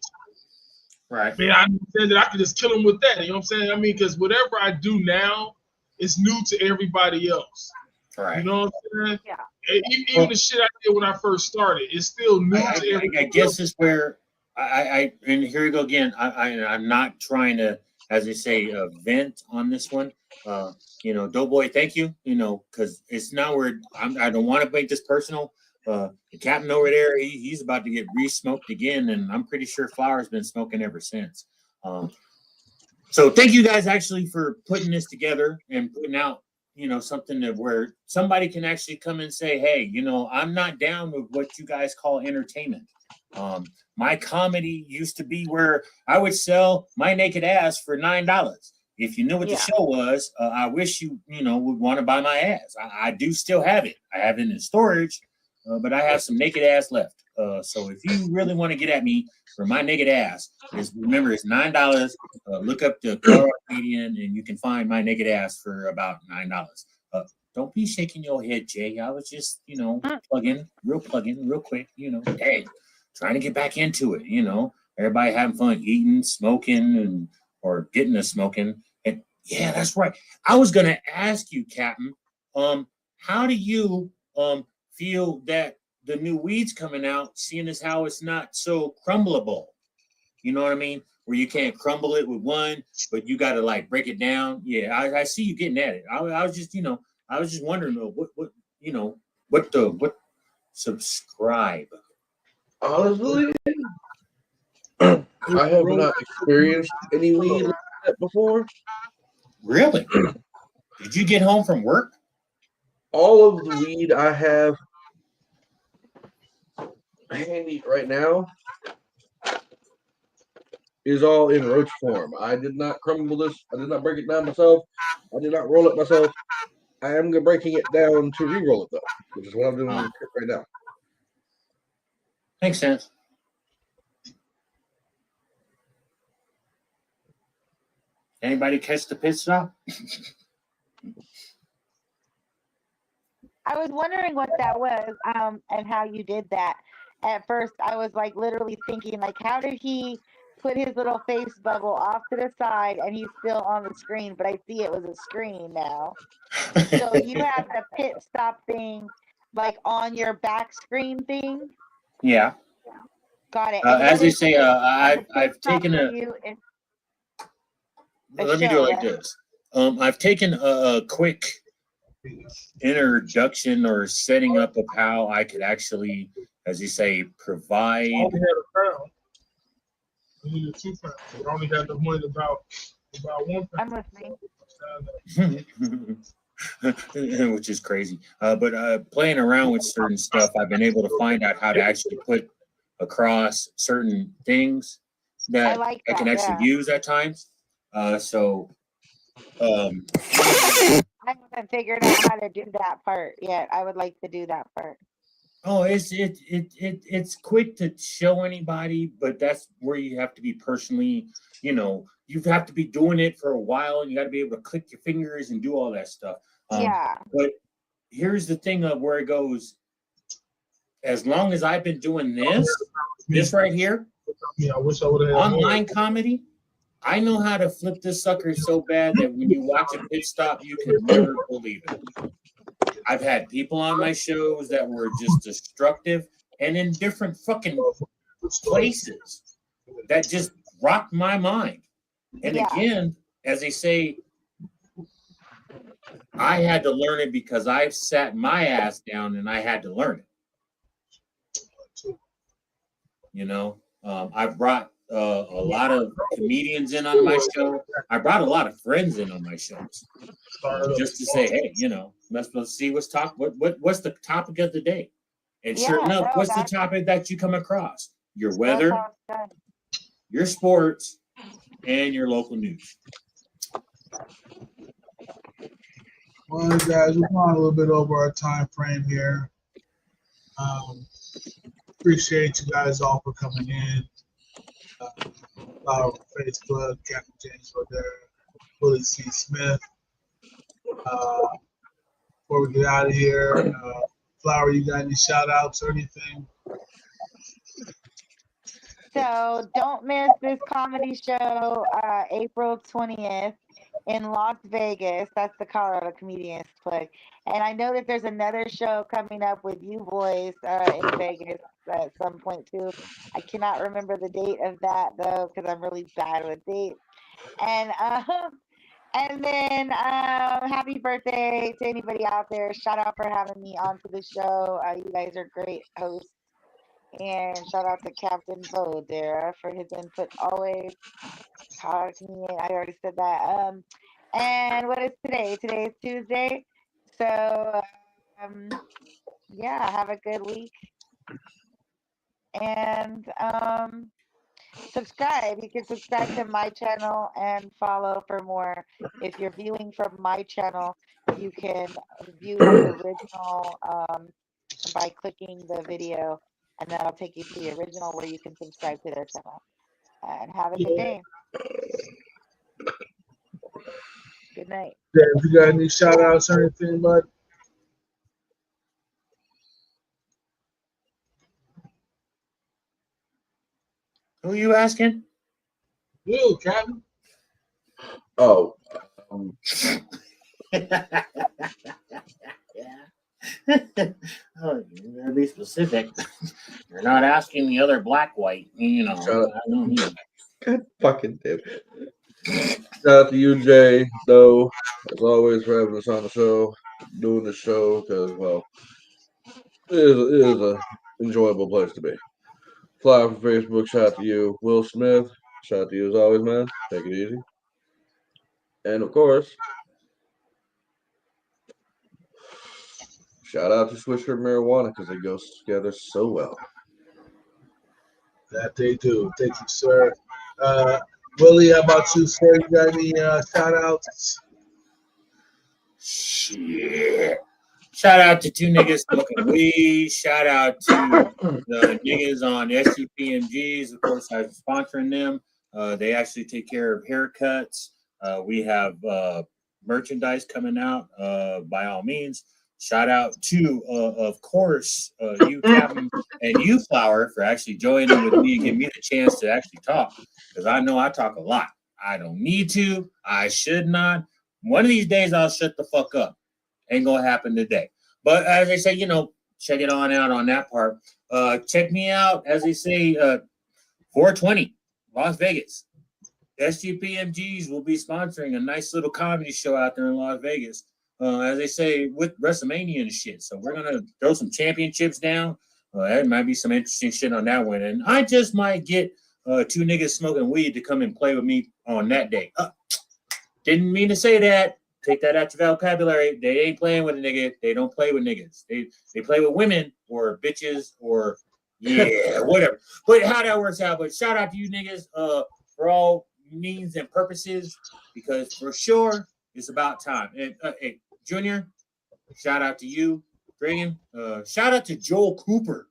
Right. I understand that I can just kill them with that. You know what I'm saying? Because whatever I do now is new to everybody else. Right. You know what I'm saying? Yeah. Even the shit I did when I first started, it's still new to everybody I guess else. is where and here we go again. I'm not trying to, as they say, vent on this one. Doughboy, thank you. Because it's not where I don't want to make this personal. The captain over there, he's about to get re-smoked again, and I'm pretty sure Flower's been smoking ever since. So thank you guys actually for putting this together and putting out, something that where somebody can actually come and say, hey, I'm not down with what you guys call entertainment. My comedy used to be where I would sell my naked ass for $9. If you knew what the show was, I wish you would want to buy my ass. I do still have it. I have it in storage, but I have some naked ass left. So if you really want to get at me for my naked ass, remember it's $9. Look up the Colorado Comedian, and you can find my naked ass for about $9. Don't be shaking your head, Jay. I was just, plugging real quick. Hey, trying to get back into it. Everybody having fun, eating, smoking, or getting to smoking. And yeah, that's right. I was gonna ask you, Captain, how do you feel that the new weed's coming out, seeing as how it's not so crumbleable? You know what I mean? Where you can't crumble it with one, but you got to like break it down. Yeah, I see you getting at it. I was just, I was just wondering what subscribe. Honestly, I have not experienced any weed like that before. Really? Did you get home from work? All of the weed I have handy right now is all in roach form. I did not crumble this. I did not break it down myself. I did not roll it myself. I am breaking it down to re-roll it though, which is what I'm doing right now. Makes sense. Anybody catch the pit stop? I was wondering what that was, and how you did that. At first, I was like literally thinking, like, how did he put his little face bubble off to the side and he's still on the screen? But I see it was a screen now. So you have the pit stop thing, like on your back screen thing. Yeah. Got it. As they say, I've taken a. Let me do it like this. I've taken a quick introduction or setting up of how I could actually, as you say, provide. I only had a pound. I needed 2 pounds. I only had the money about 1 pound. I'm listening. Which is crazy. But playing around with certain stuff, I've been able to find out how to actually put across certain things that I can actually use at times. I haven't figured out how to do that part yet. I would like to do that part. Oh, it's quick to show anybody, but that's where you have to be personally, you have to be doing it for a while, and you got to be able to click your fingers and do all that stuff. Yeah. But here's the thing of where it goes. As long as I've been doing this right here, I wish I would have online comedy, I know how to flip this sucker so bad that when you watch a pit stop, you can never believe it. I've had people on my shows that were just destructive and in different fucking places that just rocked my mind. And again, as they say, I had to learn it because I've sat my ass down and I had to learn it. I brought a lot of comedians in on my show. I brought a lot of friends in on my shows just to say, hey, let's see what's the topic of the day. And sure enough, what's the topic that you come across? Your weather, your sports, and your local news. Well, guys, we're going a little bit over our time frame here. Appreciate you guys all for coming in. Flower Facebook, Captain James Rodera, Willie C. Smith. Before we get out of here, Flower, you got any shout outs or anything? So don't miss this comedy show, April 20th in Las Vegas. That's the Colorado Comedians Play. And I know that there's another show coming up with you boys in Vegas at some point too. I cannot remember the date of that though, because I'm really bad with dates. And then happy birthday to anybody out there. Shout out for having me onto the show. You guys are great hosts. And shout out to Captain Bodera for his input always. I already said that. And what is today? Today is Tuesday. So yeah, have a good week. And subscribe. You can subscribe to my channel and follow for more. If you're viewing from my channel, you can view the original by clicking the video, and that'll take you to the original where you can subscribe to their channel. And have a good day. Good night. Yeah, if you got any shout outs or anything, bud? Who are you asking? You, Captain. Oh. Oh, you gotta be specific. You're not asking the other black white, God fucking damn. Shout out to you, Jay, though, as always, for having us on the show, doing the show, because, well, it is a enjoyable place to be. Fly from Facebook, shout out to you. Will Smith, shout out to you as always, man. Take it easy. And, of course, shout out to Swisher Marijuana, because they go together so well. That they do. Thank you, sir. Willie, how about you, sir? You got any shout outs? Shit. Shout out to two niggas smoking weed. Shout out to the niggas on SCPMGs. Of course, I'm sponsoring them. They actually take care of haircuts. We have merchandise coming out by all means. Shout out to, of course, you, Captain, and you, Flower, for actually joining with me and giving me the chance to actually talk. Because I know I talk a lot. I don't need to. I should not. One of these days, I'll shut the fuck up. Ain't gonna happen today. But as I say, check it on out on that part. Check me out, as they say, 420, Las Vegas. SGPMGs will be sponsoring a nice little comedy show out there in Las Vegas. As they say, with WrestleMania and shit. So we're going to throw some championships down. There might be some interesting shit on that one. And I just might get 2 niggas smoking weed to come and play with me on that day. Didn't mean to say that. Take that out your vocabulary. They ain't playing with a nigga. They don't play with niggas. They play with women or bitches or, yeah, whatever. But how that works out. But shout out to you niggas for all means and purposes, because for sure it's about time. And hey, Junior, shout out to you. Dragon, shout out to Joel Cooper.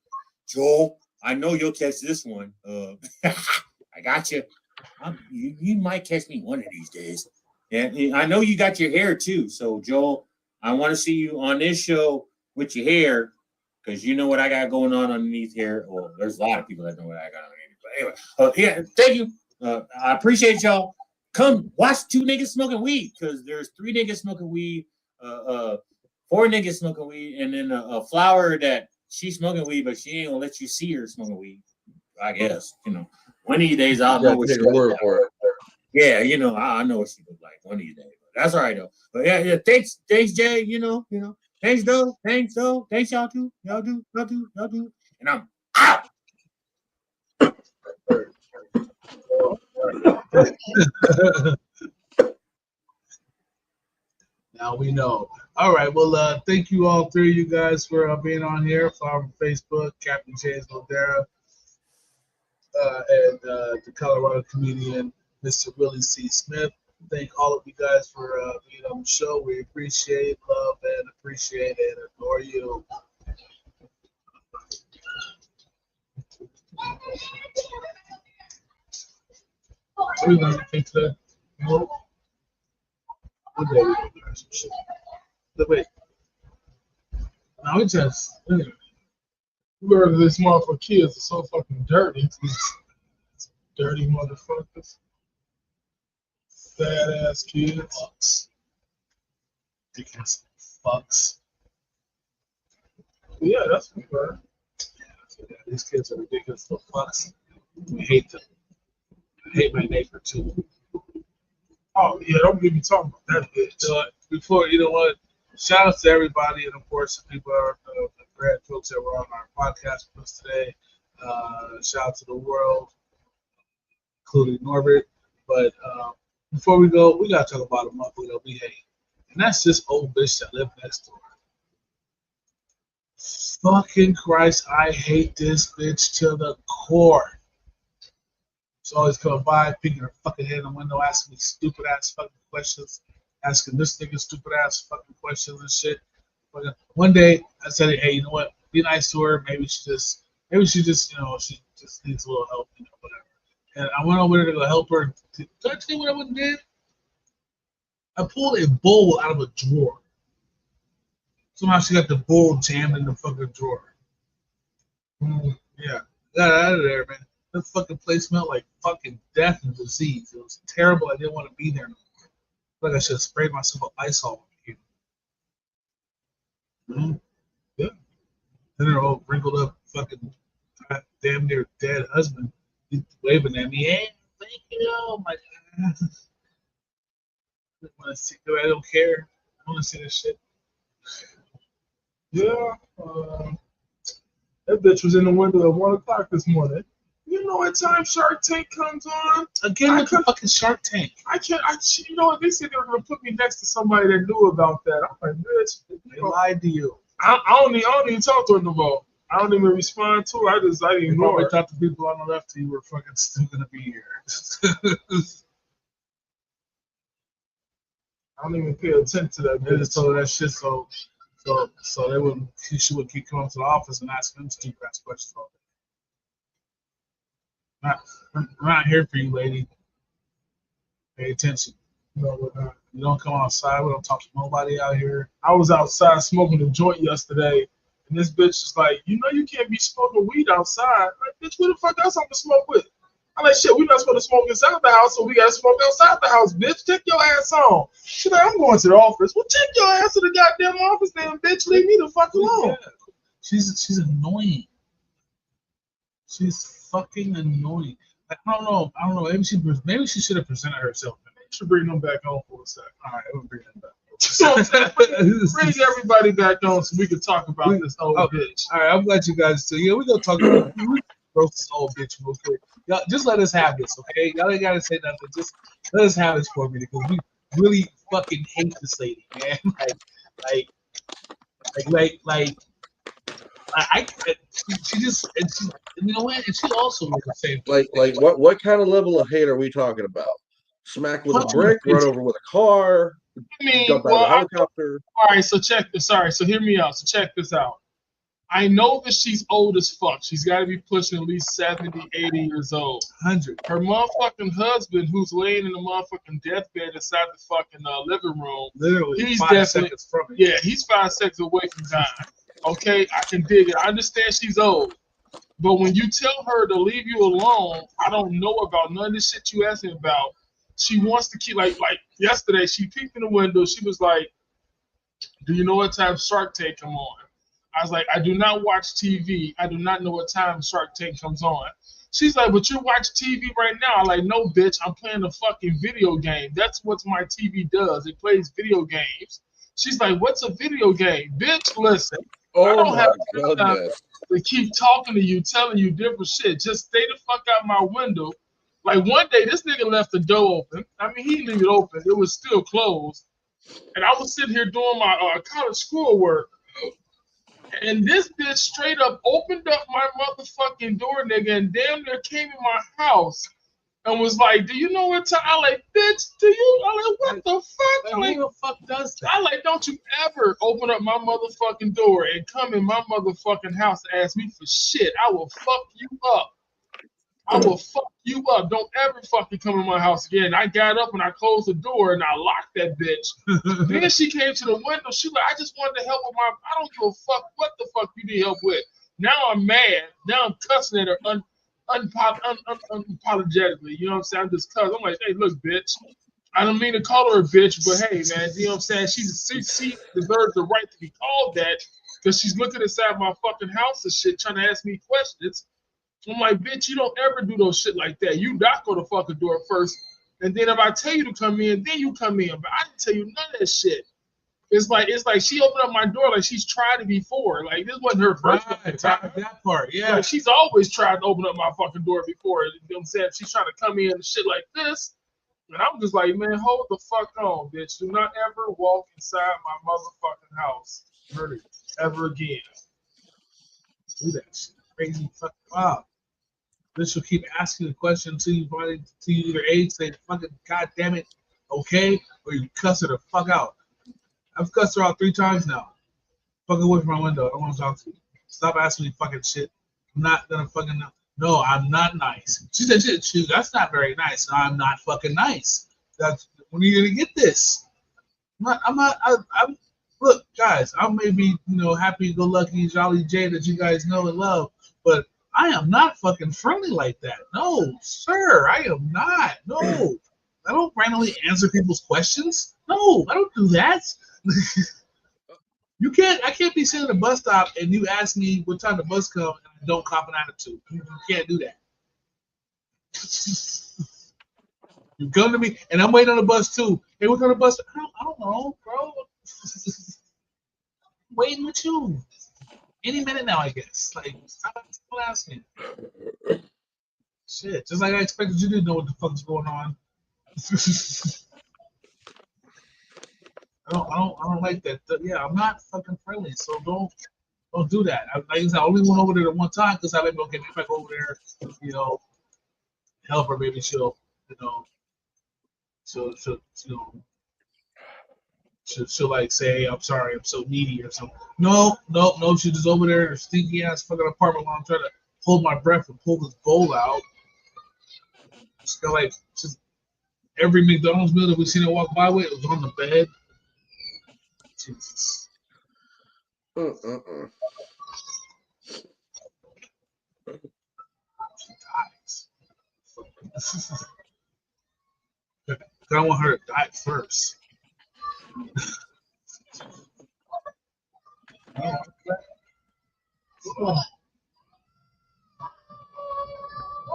Joel, I know you'll catch this one. I got you. You might catch me one of these days. And I know you got your hair too. So Joel, I want to see you on this show with your hair, because you know what I got going on underneath here. Well, there's a lot of people that know what I got underneath. But anyway, yeah, thank you. I appreciate y'all. Come watch 2 niggas smoking weed, because there's 3 niggas smoking weed, 4 niggas smoking weed, and then a Flower that she's smoking weed, but she ain't gonna let you see her smoking weed. I guess one of these days I'll know what she looks like. Yeah, I know what she looks like one of these days. But that's all right though. But yeah. Thanks, Jay. Thanks, Doe. Thanks, y'all too. Y'all do. And I'm out. Now we know. All right. Well, thank you all 3 of you guys for being on here. Follow on Facebook, Captain James Ladera, and the Colorado comedian, Mr. Willie C. Smith. Thank all of you guys for being on the show. We appreciate, love, and appreciate and adore you. What are you going to think today? One day we're going to learn some shit. But wait. Now we just, Whoever this motherfucker kids are so fucking dirty. Dirty motherfuckers. Fat ass kids. Fucks. Ridiculous fucks. Yeah, that's fair. Yeah, these kids are ridiculous little fucks. We hate them. I hate my neighbor too. Oh yeah, don't get me talking about that bitch. Before, you know what? Shout out to everybody, and of course, the people are the great folks that were on our podcast with us today. Shout out to the world, including Norbert. But before we go, we gotta talk about a motherfucker that we hate, and that's this old bitch that lived next door. Fucking Christ, I hate this bitch to the core. She's always coming by, peeking her fucking head in the window, asking me stupid ass fucking questions, asking this nigga stupid ass fucking questions and shit. But one day I said, hey, you know what? Be nice to her. Maybe she just, she just needs a little help, whatever. And I went over there to go help her. Did I tell you what I went and did? I pulled a bowl out of a drawer. Somehow she got the bowl jammed in the fucking drawer. Yeah, got it out of there, man. That fucking place smelled like fucking death and disease. It was terrible. I didn't want to be there no more. Like I should have sprayed myself with Lysol. Yeah. Then her old wrinkled up fucking damn near dead husband. He's waving at me. Hey, thank you. Oh my God. I don't want to see. I don't care. I don't want to see this shit. Yeah, that bitch was in the window at 1 o'clock this morning. You know what time Shark Tank comes on? Again with the fucking Shark Tank. You know what? They said they were gonna put me next to somebody that knew about that. I'm like, bitch, they lied to you. I don't even talk to her no more. I don't even respond to her. I ignore her. I thought the people on the left of you were fucking still gonna be here. I don't even pay attention to that. They just told her that shit so they wouldn't. She would keep coming to the office and asking them stupid ass questions all day. We're not here for you, lady. Pay attention. No, we're not. We don't come outside. We don't talk to nobody out here. I was outside smoking a joint yesterday, and this bitch is like, you know, you can't be smoking weed outside. Like, bitch, who the fuck else I'm gonna smoke with? I'm like, shit, we not supposed to smoke inside the house, so we gotta smoke outside the house, bitch. Take your ass on. She's like, I'm going to the office. Well, take your ass to the goddamn office, then, bitch. Leave me the fuck alone. Yeah. She's annoying. She's fucking annoying. Like, I don't know. Maybe she should have presented herself. Maybe she should bring them back on for a sec. All right, we'll bring them back. So bring everybody back on so we can talk about this old bitch. All right, I'm glad you guys too. Yeah, we're gonna talk about this old bitch real quick. Y'all, just let us have this, okay? Y'all ain't gotta say nothing. Just let us have this for me because we really fucking hate this lady, man. She just, and she, you know what? And she also was the same thing. Like what kind of level of hate are we talking about? Smack with a brick, run over with a car, jump out of a helicopter. All right, so check this. Sorry, so hear me out. So check this out. I know that she's old as fuck. She's got to be pushing at least 70, 80 years old. 100. Her motherfucking husband, who's laying in the motherfucking deathbed inside the fucking living room. Literally, he's 5 seconds from it. Yeah, he's 5 seconds away from dying. Okay, I can dig it. I understand she's old. But when you tell her to leave you alone, I don't know about none of this shit you asked me about. She wants to keep, like yesterday, she peeked in the window. She was like, do you know what time Shark Tank come on? I was like, I do not watch TV. I do not know what time Shark Tank comes on. She's like, but you watch TV right now. I'm like, no, bitch, I'm playing a fucking video game. That's what my TV does. It plays video games. She's like, what's a video game? Bitch, listen. I don't have time to keep talking to you, telling you different shit. Just stay the fuck out my window. Like one day, this nigga left the door open. I mean, he didn't leave it open. It was still closed. And I was sitting here doing my college schoolwork. And this bitch straight up opened up my motherfucking door, nigga, and damn near came in my house and was like, do you know what time? I like, bitch, do you? I like, what the fuck? Like, who the fuck does that? I like, don't you ever open up my motherfucking door and come in my motherfucking house and ask me for shit. I will fuck you up. I will fuck you up. Don't ever fucking come in my house again. I got up and I closed the door and I locked that bitch. Then she came to the window. She like, I just wanted to help with I don't give a fuck what the fuck you need help with. Now I'm mad. Now I'm cussing at her unapologetically. You know what I'm saying? I'm just cussing. I'm like, hey, look, bitch. I don't mean to call her a bitch, but hey, man, you know what I'm saying? She deserves the right to be called that because she's looking inside my fucking house and shit, trying to ask me questions. I'm like, bitch, you don't ever do those shit like that. You knock on the fucking door first, and then if I tell you to come in, then you come in. But I didn't tell you none of that shit. It's like she opened up my door like she's tried it before. Like this wasn't her first time. That part, yeah. Like she's always tried to open up my fucking door before. You know what I'm saying? She's trying to come in and shit like this. And I'm just like, man, hold the fuck on, bitch. Do not ever walk inside my motherfucking house. Ever again. Do that shit. Crazy fucking wow. This will keep asking the question until you either A, say fucking goddamn it, okay, or you cuss her the fuck out. I've cussed her out 3 times now. Fuck away from my window. I don't want to talk to you. Stop asking me fucking shit. I'm not gonna fucking no, I'm not nice. She said shit, that's not very nice. No, I'm not fucking nice. That's when are you gonna get this? I'm look, guys, I may be, happy go lucky, jolly J that you guys know and love, but I am not fucking friendly like that. No, sir, I am not. No, I don't randomly answer people's questions. No, I don't do that. I can't be sitting at a bus stop and you ask me what time the bus comes and I don't cop an attitude. You can't do that. You come to me and I'm waiting on the bus too. Hey, what kind of bus? I don't know, bro. Waiting with you. Any minute now, I guess. Like, stop asking. Shit, just like I expected you to know what the fuck's going on. I don't like that. Yeah, I'm not fucking friendly, so don't do that. Like I said, I only went over there at one time because I let me get back over there, help her. Maybe she'll like say, hey, I'm sorry, I'm so needy or something. No, she's just over there in her stinky ass fucking apartment while I'm trying to hold my breath and pull this bowl out. She's like, every McDonald's meal that we've seen it walk by with, it was on the bed. Jesus. I want her to die first. What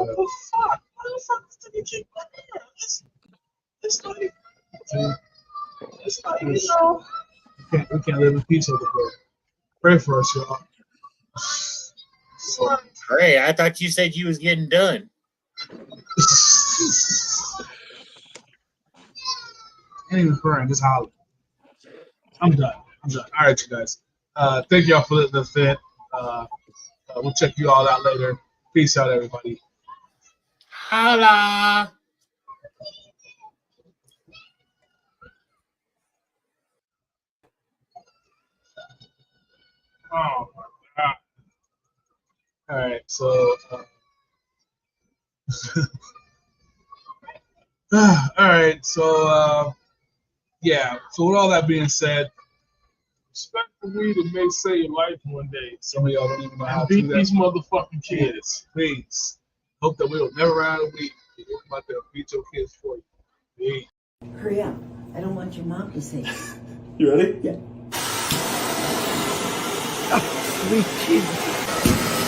the fuck? What the fuck did you keep on there? It's not even, you know. We can't live in peace over here. Pray for us, y'all. Pray? I thought you said you was getting done. Ain't even praying, just hollering. I'm done. All right, you guys. Thank y'all for the fit. We'll check you all out later. Peace out, everybody. Holla. Oh my god. All right, so all right, so yeah. So with all that being said, Expect for weed to may save your life one day. some of y'all don't even know how to Beat do that. these motherfucking kids. Kids, please. Hope that we will never run out of weed. We're about to beat your kids for you. Peace. Hurry up. I don't want your mom to see. You ready? Yeah. Sweet Jesus.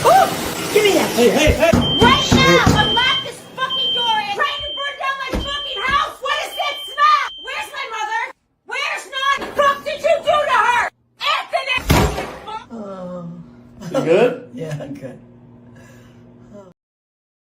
Oh! Give me that shit. Hey! Right now! Unlock this fucking door and trying to burn down my fucking house! What is that smell? Where's my mother? Where's not? What the fuck did you do to her? Anthony! You good? Yeah, I'm good.